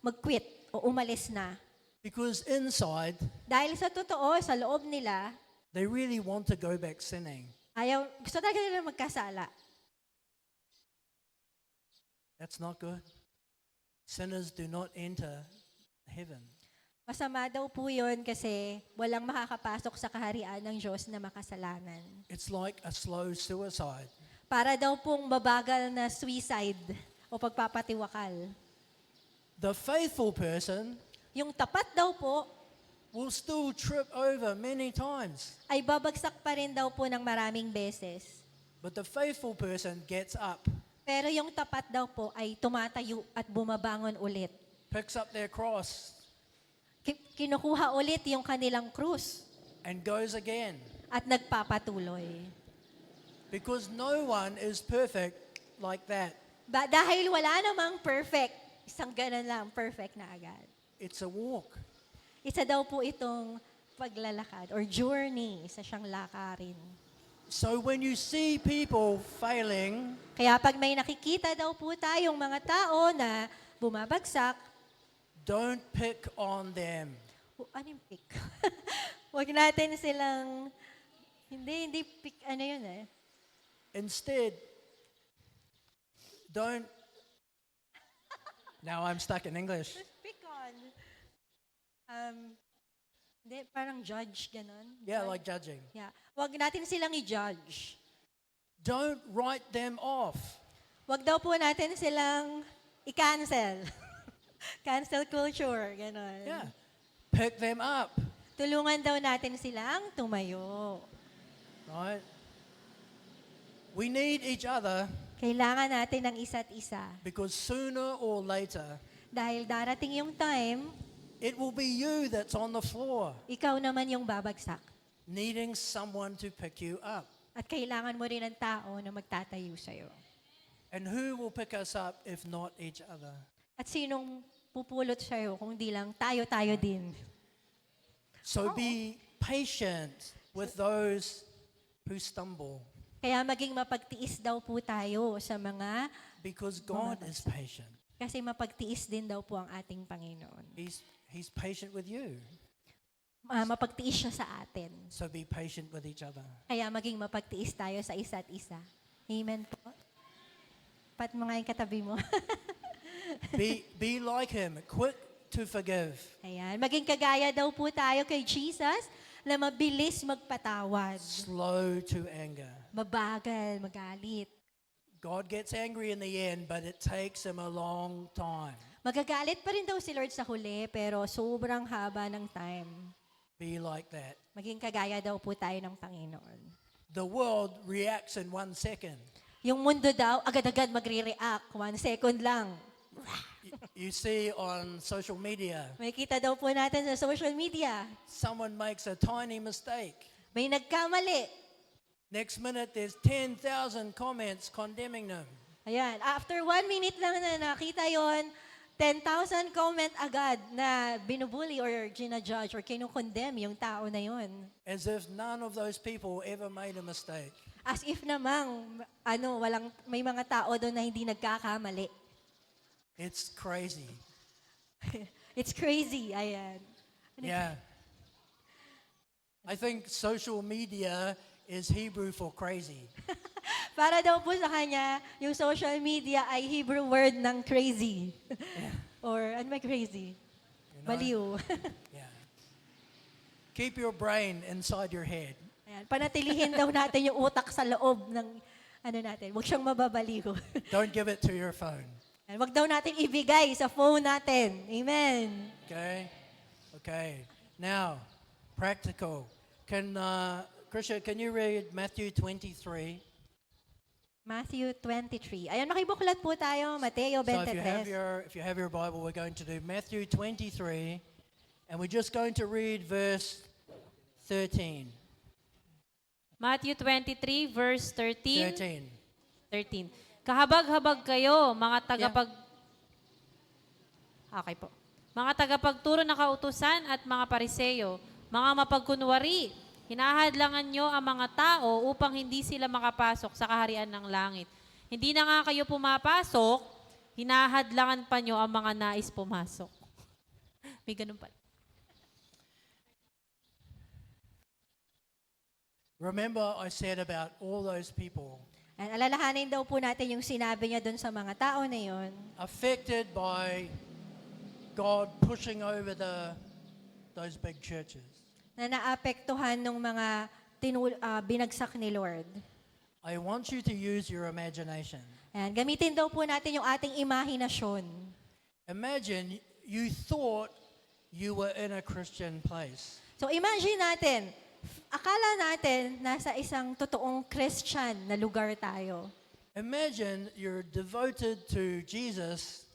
mag-quit o umalis na. because inside Dahil sa totoo, sa loob nila, they really want to go back sinning. gusto talaga nila magkasala. That's not good. Sinners do not enter heaven. Masama daw po yun kasi walang makakapasok sa kaharian ng Diyos na makasalanan. It's like a slow suicide. Para daw pong mabagal na suicide o pagpapatiwakal. The faithful person Yung tapat daw po will still trip over many times, ay babagsak pa rin daw po ng maraming beses. but the faithful person gets up, Pero yung tapat daw po ay tumatayo at bumabangon ulit. picks up their cross, Kinukuha ulit yung kanilang krus and goes again. at nagpapatuloy. Because no one is perfect like that. Dahil wala namang perfect, isang ganun lang, perfect na agad. It's a walk. Isa daw po itong paglalakad or journey, isa siyang lakarin. So when you see people failing, Kaya pag may nakikita daw po tayong mga tao na bumabagsak, don't pick on them. Ano yung pick? Huwag natin silang, hindi pick, ano yun eh. Instead, don't. Now I'm stuck in English. Pick on. Hindi, parang judge, ganon. Yeah, Judge. like judging. Yeah. Huwag natin silang i-judge. Don't write them off. Huwag daw po natin silang i-cancel. Cancel culture, ganon. Yeah. Pick them up, Tulungan daw natin silang tumayo. right? We need each other Kailangan natin ng isa't isa. because sooner or later, Dahil darating yung time, it will be you that's on the floor ikaw naman yung babagsak. needing someone to pick you up. At kailangan mo rin ng tao na magtatayo sa'yo. And who will pick us up if not each other? At sinong pupulot sa'yo kung di lang tayo-tayo din. So be patient with those who stumble Kaya maging mapagtiis daw po tayo sa mga, because God is patient. kasi mapagtiis din daw po ang ating Panginoon. He's patient with you. Mapagtiis siya sa atin. So be patient with each other. Kaya maging mapagtiis tayo sa isa't isa. Amen po. Pat mo nga yung katabi mo. Be like Him, quick to forgive. Ayan. Maging kagaya daw po tayo kay Jesus na mabilis magpatawad. Slow to anger. Mabagal, magalit. God gets angry in the end, but it takes Him a long time. Magagalit pa rin daw si Lord sa huli, pero sobrang haba ng time. Be like that. Maging kagaya daw po tayo ng Panginoon. The world reacts in 1 second. Yung mundo daw, agad-agad magre-react. 1 second lang. You see on social media, May kita daw po natin sa social media. someone makes a tiny mistake. May nagkamali. Next minute, there's 10,000 comments condemning them. Ayan, after 1 minute lang na nakita yon, 10,000 comment agad na binubuli or ginajudge or kinukondemn yung tao na yon. As if none of those people ever made a mistake. As if namang, may mga tao doon na hindi nagkakamali. It's crazy. It's crazy, ayan. Yeah. I think social media is Hebrew for crazy. Para daw po sa kanya, yung social media ay Hebrew word ng crazy. Or, ano may crazy? You know? Baliw. Yeah. Keep your brain inside your head. Ayan, panatilihin daw natin yung utak sa loob ng, natin, huwag siyang mababaliw. Don't give it to your phone. Ayan, huwag daw natin ibigay sa phone natin. Amen. Okay? Okay. Now, practical. Krisha, can you read Matthew 23? Matthew 23. Ayan, makibuklat po tayo, Mateo So if 23. you have your Bible, we're going to do Matthew 23, and we're just going to read verse 13. Matthew 23, verse 13. 13. 13. Kahabag-habag kayo, mga tagapag... Okay po. Mga tagapagturo na kautusan at mga pariseyo, mga mapagkunwari, hinahadlangan nyo ang mga tao upang hindi sila makapasok sa kaharian ng langit. Hindi na nga kayo pumapasok, hinahadlangan pa nyo ang mga nais pumasok. May ganun pala. Remember I said about all those people And alalahanin daw po natin yung sinabi niya doon sa mga tao na yon. affected by God pushing over those big churches. Na naapektuhan ng mga binagsak ni Lord. I want you to use your imagination. Ayan, gamitin daw po natin yung ating imahinasyon. Imagine you thought you were in a Christian place. So imagine natin, akala natin nasa isang totoong Christian na lugar tayo. Imagine you're devoted to Jesus,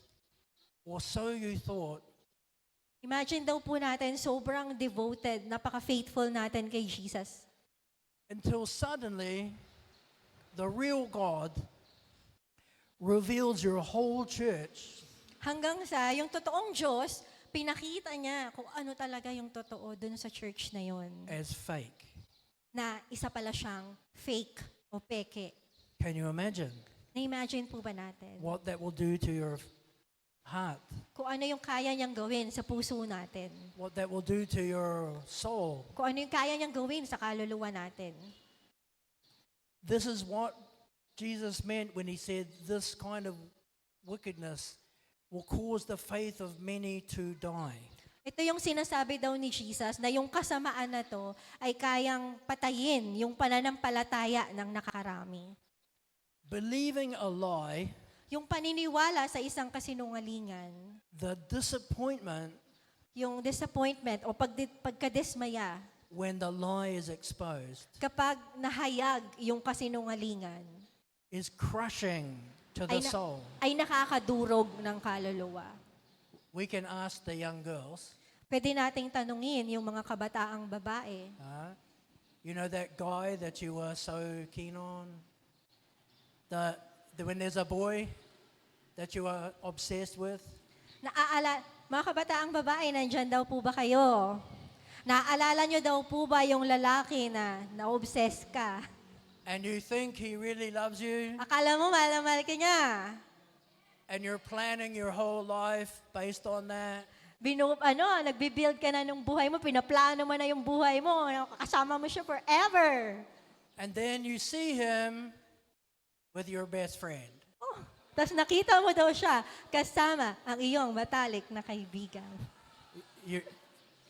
or so you thought, Imagine daw po natin sobrang devoted, napaka-faithful natin kay Jesus. until suddenly the real God reveals your whole church Hanggang sa yung totoong Diyos, pinakita niya kung ano talaga yung totoo dun sa church na yon. as fake. Na isa pala siyang fake o peke. Can you imagine Na-imagine po ba natin? what that will do to your heart? Kung ano yung kaya niyang gawin sa puso natin. What that will do to your soul? Kung ano yung kaya niyang gawin sa kaluluwa natin. This is what Jesus meant when he said this kind of wickedness will cause the faith of many to die. Ito yung sinasabi daw ni Jesus na yung kasamaan na to ay kayang patayin yung pananampalataya ng nakarami. Believing a lie, Yung paniniwala sa isang kasinungalingan, the disappointment yung disappointment o pagkadismaya when the lie is exposed kapag nahayag yung kasinungalingan is crushing to the soul. ay nakakadurog ng kaluluwa. We can ask the young girls, Pwede nating tanungin yung mga kabataang babae. you know that guy that you were so keen on? When there's a boy that you are obsessed with? Mga kabataang babae, nandyan daw po ba kayo? Naaalala nyo daw po ba yung lalaki na na-obsess ka? And you think he really loves you? Akala mo mahal na mahal ka niya. And you're planning your whole life based on that? Nagbi-build ka na ng buhay mo, pinaplano mo na yung buhay mo, kasama mo siya forever. And then you see him with your best friend. Tapos nakita mo daw siya kasama ang iyong matalik na kaibigan.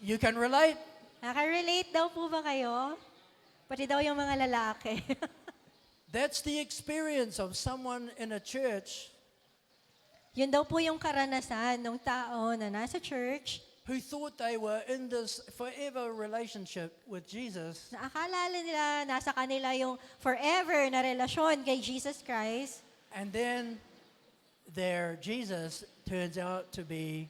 You can relate? Naka-relate daw po ba kayo? Pati daw yung mga lalaki. That's the experience of someone in a church Yun daw po yung karanasan ng tao na nasa church, who thought they were in this forever relationship with Jesus, na akala nila nasa kanila yung forever na relasyon kay Jesus Christ, and then their Jesus turns out to be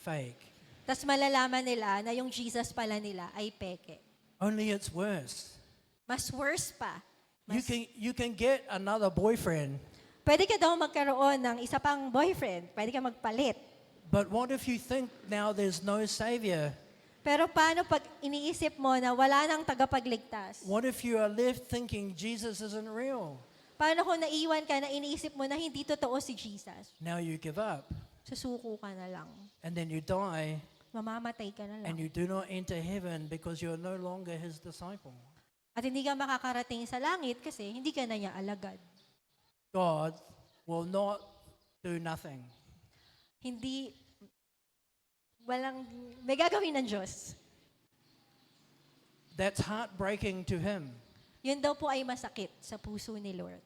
fake. tas malalaman nila na yung Jesus pala nila ay peke. Only it's worse. Mas worse pa. You can get another boyfriend, Pwede ka daw magkaroon ng isa pang boyfriend. Pwede ka magpalit. but what if you think now there's no Savior? Pero paano pag iniisip mo na wala nang tagapagligtas? What if you are left thinking Jesus isn't real? Paano kung naiwan ka na iniisip mo na hindi totoo si Jesus? Now you give up, Susuko ka na lang. and then you die, Mamamatay ka na and lang. you do not enter heaven because you're no longer His disciple. At hindi ka makakarating sa langit kasi hindi ka na niya alagad. God will not do nothing. May gagawin ng Diyos. That's heartbreaking to Him. Yun daw po ay masakit sa puso ni Lord.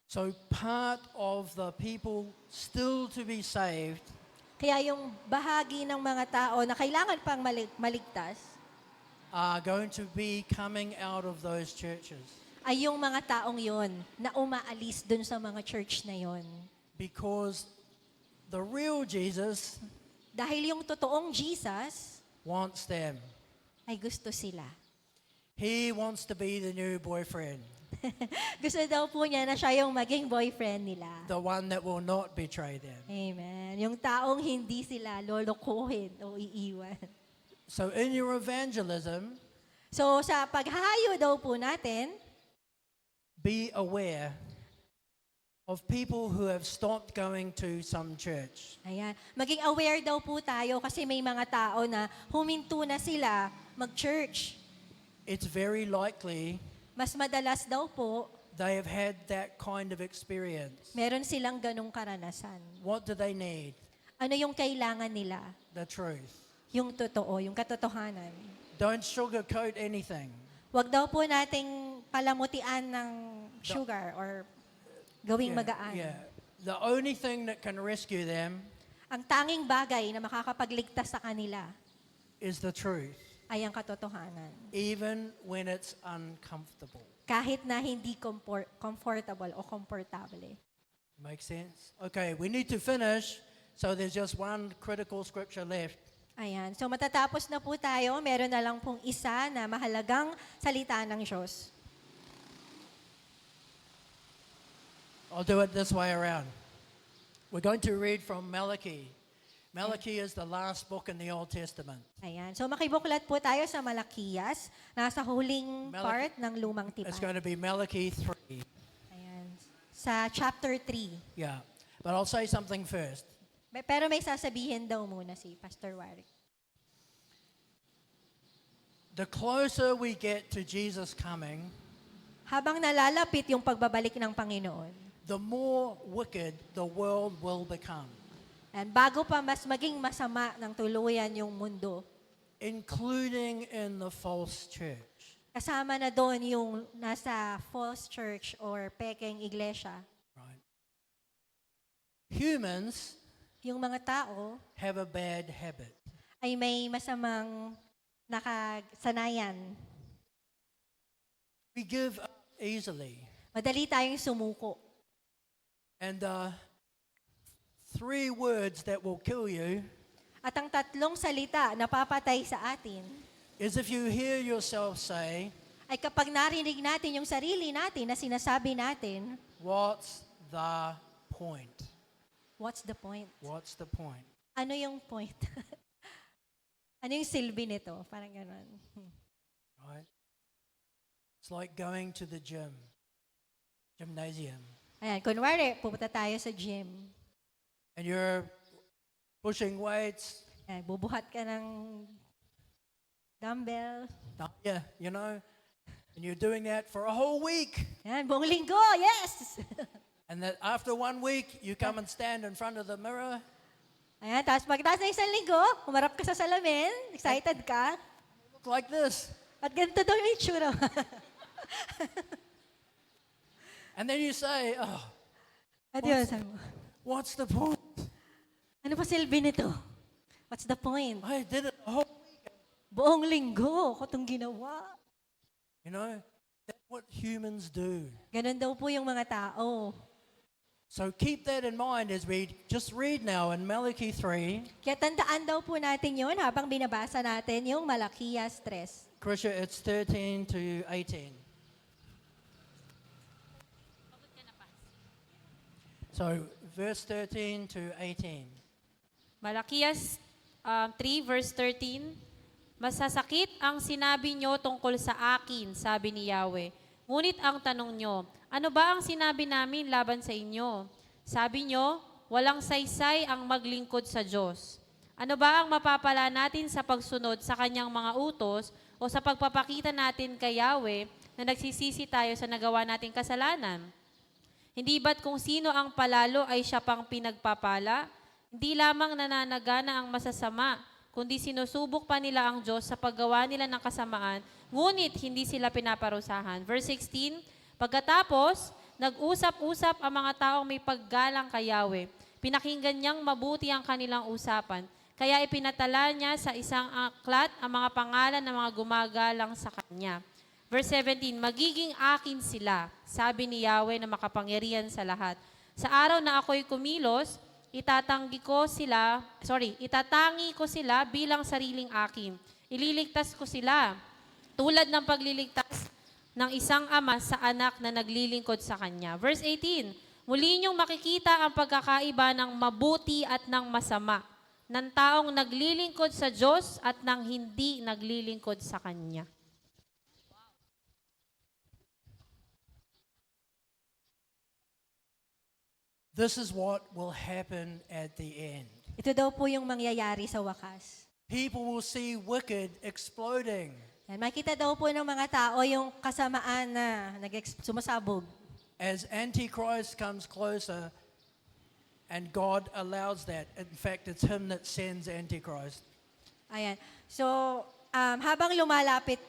So part of the people still to be saved Kaya yung bahagi ng mga tao na kailangan pang maligtas are going to be coming out of those churches ay yung mga taong yon na umaalis dun sa mga church na yon. because the real Jesus Dahil yung totoong Jesus wants them. ay gusto sila. He wants to be the new boyfriend, Gusto daw po niya na siya yung maging boyfriend nila. the one that will not betray them. Amen. Yung taong hindi sila lolokohin o iiwan. So in your evangelism, So sa paghahayo daw po natin, be aware of people who have stopped going to some church. ayan, maging aware daw po tayo kasi may mga tao na huminto na sila mag-church. It's very likely Mas madalas daw po, they have had that kind of experience. meron silang ganong karanasan. What do they need? Ano yung kailangan nila? The truth. Yung totoo, yung katotohanan. Don't sugarcoat anything. Huwag daw po nating palamutian ng sugar or gawing magaan. Yeah. The only thing that can rescue them Ang tanging bagay na makakapagligtas sa kanila is the truth, ay ang katotohanan. even when it's uncomfortable. Kahit na hindi comfortable o komportable. Make sense? Okay, we need to finish, so there's just one critical scripture left. Ayan. So matatapos na po tayo. Meron na lang pong isa na mahalagang salita ng Diyos. I'll do it this way around. We're going to read from Malachi. Malachi is the last book in the Old Testament. Ayan. So makibuklat po tayo sa Malakiyas. Nasa huling Malaki- part ng lumang It's tipan. going to be Malachi 3. Ayan. Sa chapter 3. Yeah. But I'll say something first. Pero may sasabihin daw muna si Pastor Warwick. The closer we get to Jesus coming, Habang nalalapit yung pagbabalik ng Panginoon, the more wicked the world will become, and bago pa mas maging masama ng tuluyan yung mundo, including in the false church. kasama na doon yung nasa false church or pekeng iglesia. Right? Humans Yung mga tao have a bad habit. ay may masamang nakasanayan. We give up easily. Madali tayong sumuko. And 3 words that will kill you At ang tatlong salita na papatay sa atin is if you hear yourself say, ay kapag narinig natin yung sarili natin na sinasabi natin, what's the point? what's the point? What's the point? Ano yung point? Ano yung silbi nito? Parang gano'n. Right? It's like going to the gymnasium, Ayan, kunwari, pupunta tayo sa gym. and you're pushing weights. Ayan, bubuhat ka ng dumbbell. Yeah, you know, and you're doing that for a whole week. Ayan, buong linggo, yes! And that after 1 week, you come and stand in front of the mirror, Ayan, tapos pagkatapos ng isang linggo, humarap ka sa salamin, excited ka, look like this. at ganito daw yung itsura. And then you say, oh, At yun, sabi mo, what's the point? Ano pa silbi nito? What's the point? I did it the whole weekend. Buong linggo ko itong ginawa. You know, that's what humans do. Ganon daw po yung mga tao. So keep that in mind as we just read now in Malachi 3. Kaya tandaan daw po natin yun habang binabasa natin yung Malakiyas 3. Krisha, it's 13 to 18. So, verse 13 to 18. Malakiyas 3 verse 13. Masasakit ang sinabi nyo tungkol sa akin, sabi ni Yahweh. Ngunit ang tanong nyo, ano ba ang sinabi namin laban sa inyo? Sabi nyo, walang saysay ang maglingkod sa Diyos. Ano ba ang mapapala natin sa pagsunod sa kanyang mga utos o sa pagpapakita natin kay Yahweh na nagsisisi tayo sa nagawa nating kasalanan? Hindi ba't kung sino ang palalo ay siya pang pinagpapala? Hindi lamang nananagana ang masasama, kundi sinusubok pa nila ang Diyos sa paggawa nila ng kasamaan, ngunit hindi sila pinaparusahan. Verse 16, pagkatapos, nag-usap-usap ang mga taong may paggalang kay Yahweh. Pinakinggan niyang mabuti ang kanilang usapan. Kaya ipinatala niya sa isang aklat ang mga pangalan ng mga gumagalang sa kanya. Verse 17, magiging akin sila, sabi ni Yahweh na makapangyarihan sa lahat. Sa araw na ako'y kumilos, itatangi ko sila bilang sariling akin. Ililigtas ko sila, tulad ng pagliligtas ng isang ama sa anak na naglilingkod sa kanya. Verse 18, muli niyong makikita ang pagkakaiba ng mabuti at ng masama, ng taong naglilingkod sa Diyos at ng hindi naglilingkod sa Kanya. This is what will happen at the end. Ito daw po yung mangyayari sa wakas. People will see wicked exploding. Yan, makita daw po ng mga tao yung kasamaan na sumasabog. As Antichrist comes closer, and God allows that. In fact, it's Him that sends Antichrist. Ayan. So, habang lumalapit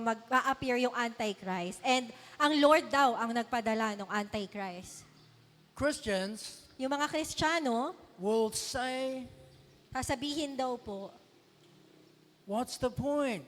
mag-appear yung Antichrist, and ang Lord daw ang nagpadala ng Antichrist. Christians Yung mga Kristiyano, will say, sasabihin daw po, what's the point?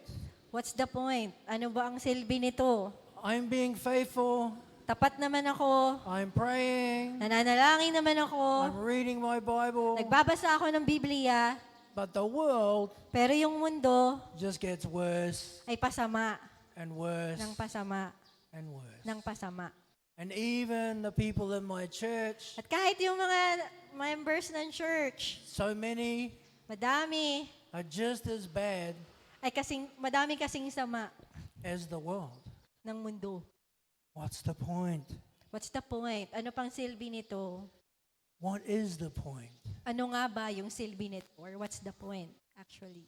what's the point? Ano ba ang silbi nito? I'm being faithful. Tapat naman ako, I'm praying. nananalangin naman ako, I'm reading my Bible. nagbabasa ako ng Biblia, But the world pero yung mundo just gets worse ay pasama and worse ng pasama and worse. ng pasama. And even the people in my church, At kahit yung mga members ng church, so many madami, are just as bad madami kasing sama as the world. ng mundo. What's the point? What's the point? Ano pang silbi nito? What is the point? Ano nga ba yung silbi nito? Or what's the point, actually?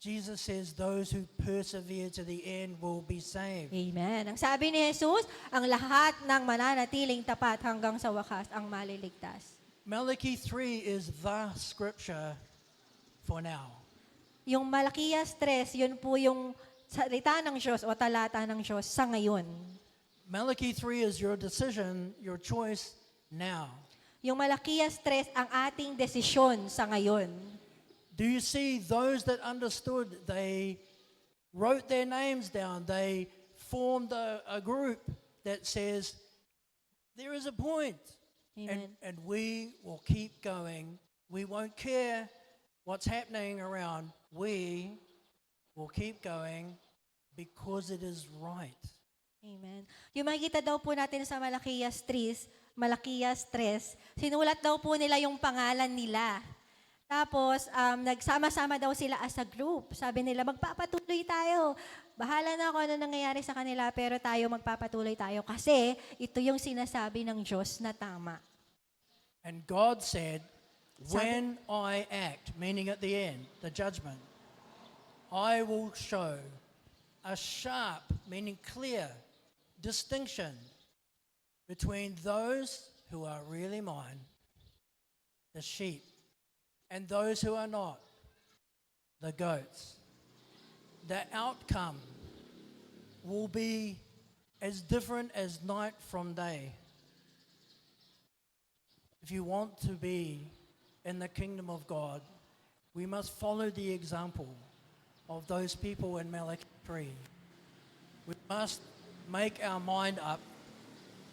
Jesus says those who persevere to the end will be saved. Amen. Ang sabi ni Jesus, ang lahat ng mananatiling tapat hanggang sa wakas ang maliligtas. Malachi 3 is the scripture for now. Yung Malakiyas 3, yun po yung salita ng Diyos o talata ng Diyos sa ngayon. Malachi 3 is your decision, your choice now. Yung Malakiyas 3, ang ating desisyon sa ngayon. Do you see those that understood? They wrote their names down. They formed a group that says, there is a point. Amen. And we will keep going. We won't care what's happening around. We will keep going because it is right. Amen. Yung makikita daw po natin sa Malakiyas 3, sinulat daw po nila yung pangalan nila. Tapos, nagsama-sama daw sila as a group. Sabi nila, magpapatuloy tayo. Bahala na kung ano nangyayari sa kanila, pero tayo magpapatuloy tayo. Kasi, ito yung sinasabi ng Diyos na tama. And God said, when I act, meaning at the end, the judgment, I will show a sharp, meaning clear, distinction between those who are really mine, the sheep, and those who are not, the goats. The outcome will be as different as night from day. If you want to be in the kingdom of God, we must follow the example of those people in Malachi 3. We must make our mind up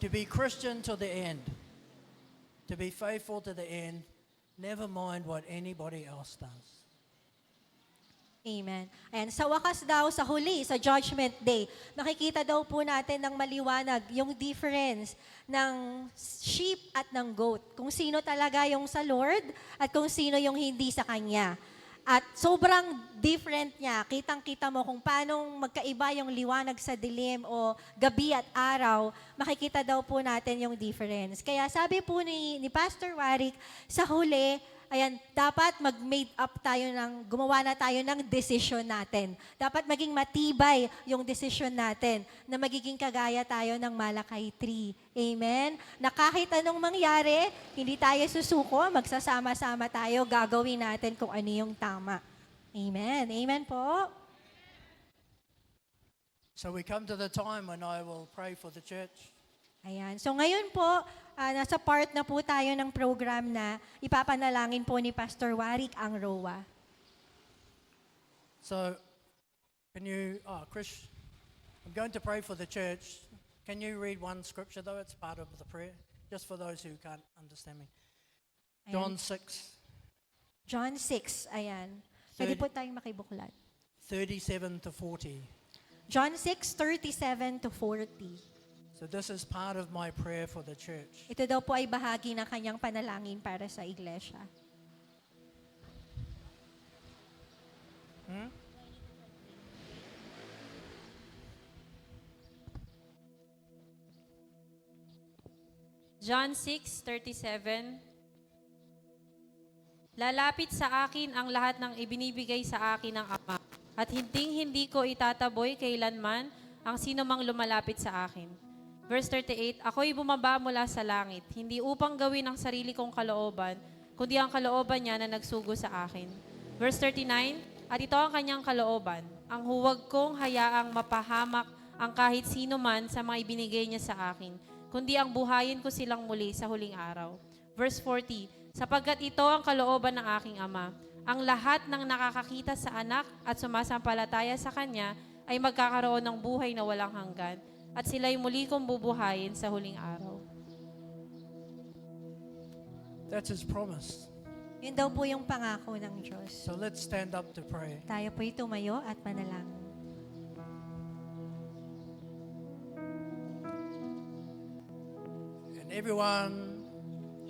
to be Christian to the end, to be faithful to the end, never mind what anybody else does. Amen. And sa wakas daw, sa huli, sa Judgment Day, makikita daw po natin ng maliwanag yung difference ng sheep at ng goat. Kung sino talaga yung sa Lord at kung sino yung hindi sa Kanya. At sobrang different niya. Kitang-kita mo kung paano magkaiba yung liwanag sa dilim o gabi at araw, makikita daw po natin yung difference. Kaya sabi po ni Pastor Warwick, sa huli, ayan, dapat mag-made up tayo gumawa na tayo ng decision natin. Dapat maging matibay yung decision natin na magiging kagaya tayo ng Malakay 3. Amen? Na kahit anong mangyari, hindi tayo susuko, magsasama-sama tayo, gagawin natin kung ano yung tama. Amen? Amen po? So we come to the time when I will pray for the church. Ayan. So ngayon po, nasa part na po tayo ng program na ipapanalangin po ni Pastor Warwick ang ROA. So, can you, Chris, I'm going to pray for the church. Can you read one scripture though? It's part of the prayer, just for those who can't understand me. John 6, John 6, ayan. Pwede po tayong makibuklat. 37 to 40. John 6, 37 to 40. So this is part of my prayer for the church. Ito daw po ay bahagi ng kanyang panalangin para sa iglesia. John 6:37. Lalapit sa akin ang lahat ng ibinibigay sa akin ng Ama, at hindi ko itataboy kailanman ang sino mang lumalapit sa akin. Verse 38, ako'y bumaba mula sa langit, hindi upang gawin ang sarili kong kalooban, kundi ang kalooban niya na nagsugo sa akin. Verse 39, at ito ang kanyang kalooban, ang huwag kong hayaang mapahamak ang kahit sino man sa mga ibinigay niya sa akin, kundi ang buhayin ko silang muli sa huling araw. Verse 40, sapagkat ito ang kalooban ng aking Ama, ang lahat ng nakakakita sa anak at sumasampalataya sa kanya ay magkakaroon ng buhay na walang hanggan, at sila'y muli kong bubuhayin sa huling araw. That's His promise. Yun daw po yung pangako ng Diyos. So let's stand up to pray. Tayo po'y tumayo at manalangin. And everyone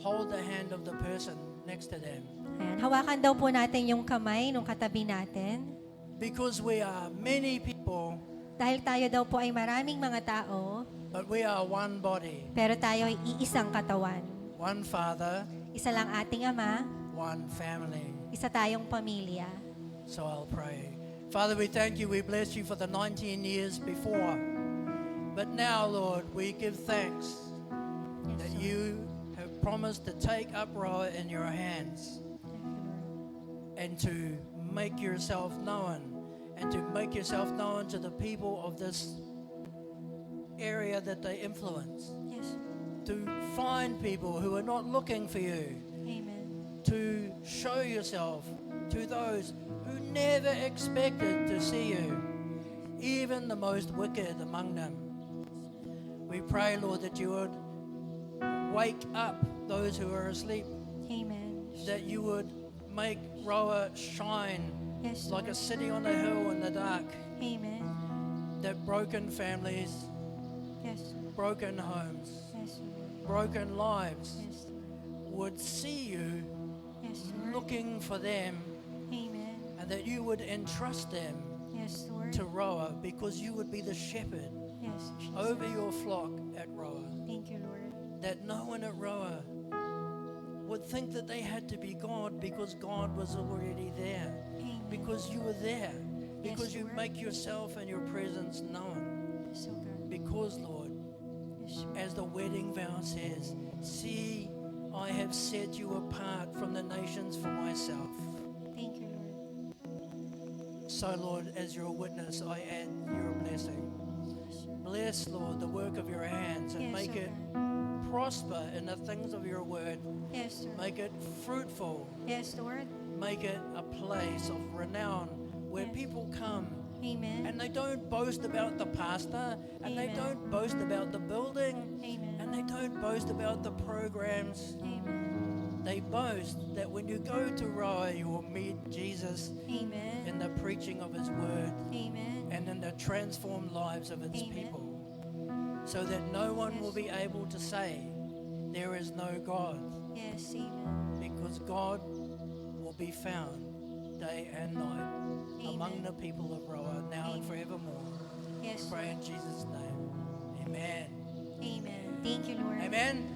hold the hand of the person next to them. Ayan. Hawakan daw po natin yung kamay ng katabi natin. Because we are many people, Dahil tayo daw po ay maraming mga tao, but we are one body, pero tayo ay iisang katawan. one Father, Isa lang ating Ama, one family. isa tayong pamilya. So I'll pray. Father, we thank you, we bless you for the 19 years before. But now, Lord, we give thanks that you have promised to take up Roa in your hands and to make yourself known, and to make yourself known to the people of this area that they influence. Yes. To find people who are not looking for you. Amen. To show yourself to those who never expected to see you, even the most wicked among them. We pray, Lord, that you would wake up those who are asleep, Amen. that you would make Roa shine Yes, like a Lord. city on a hill in the dark, Amen. that broken families, Yes. broken homes, Yes, Lord. broken lives Yes, Lord. would see you Yes, Lord. looking for them, Amen. and that you would entrust them Yes, Lord. to Roa, because you would be the shepherd Yes, Jesus. over your flock at Roa. Thank you, Lord. That no one at Roa would think that they had to be God, because God was already there. Amen. Because you were there. Because you Lord. make yourself and your presence known. So God. Because, Lord, Yes, Lord. as the wedding vow says, see, I have set you apart from the nations for myself. Thank you, Lord. So, Lord, as your witness, I add your blessing. Bless, Lord, the work of your hands and Yes, make oh it God. prosper in the things of your word. Yes, Lord. Make it fruitful. Yes, Lord. Make it a place of renown where Yes. people come Amen. and they don't boast about the pastor, and they Amen. don't boast about the building, Amen. and they don't boast about the programs. Amen. They boast that when you go to Roa, you will meet Jesus Amen. in the preaching of his word Amen. and in the transformed lives of its Amen. people, so that no one Yes. will be able to say there is no God, Yes, amen. because God will be found day and night among Amen. the people of Roa, now and Amen. forevermore. Yes, Pray in Jesus' name. Amen. amen. Thank you, Lord. Amen.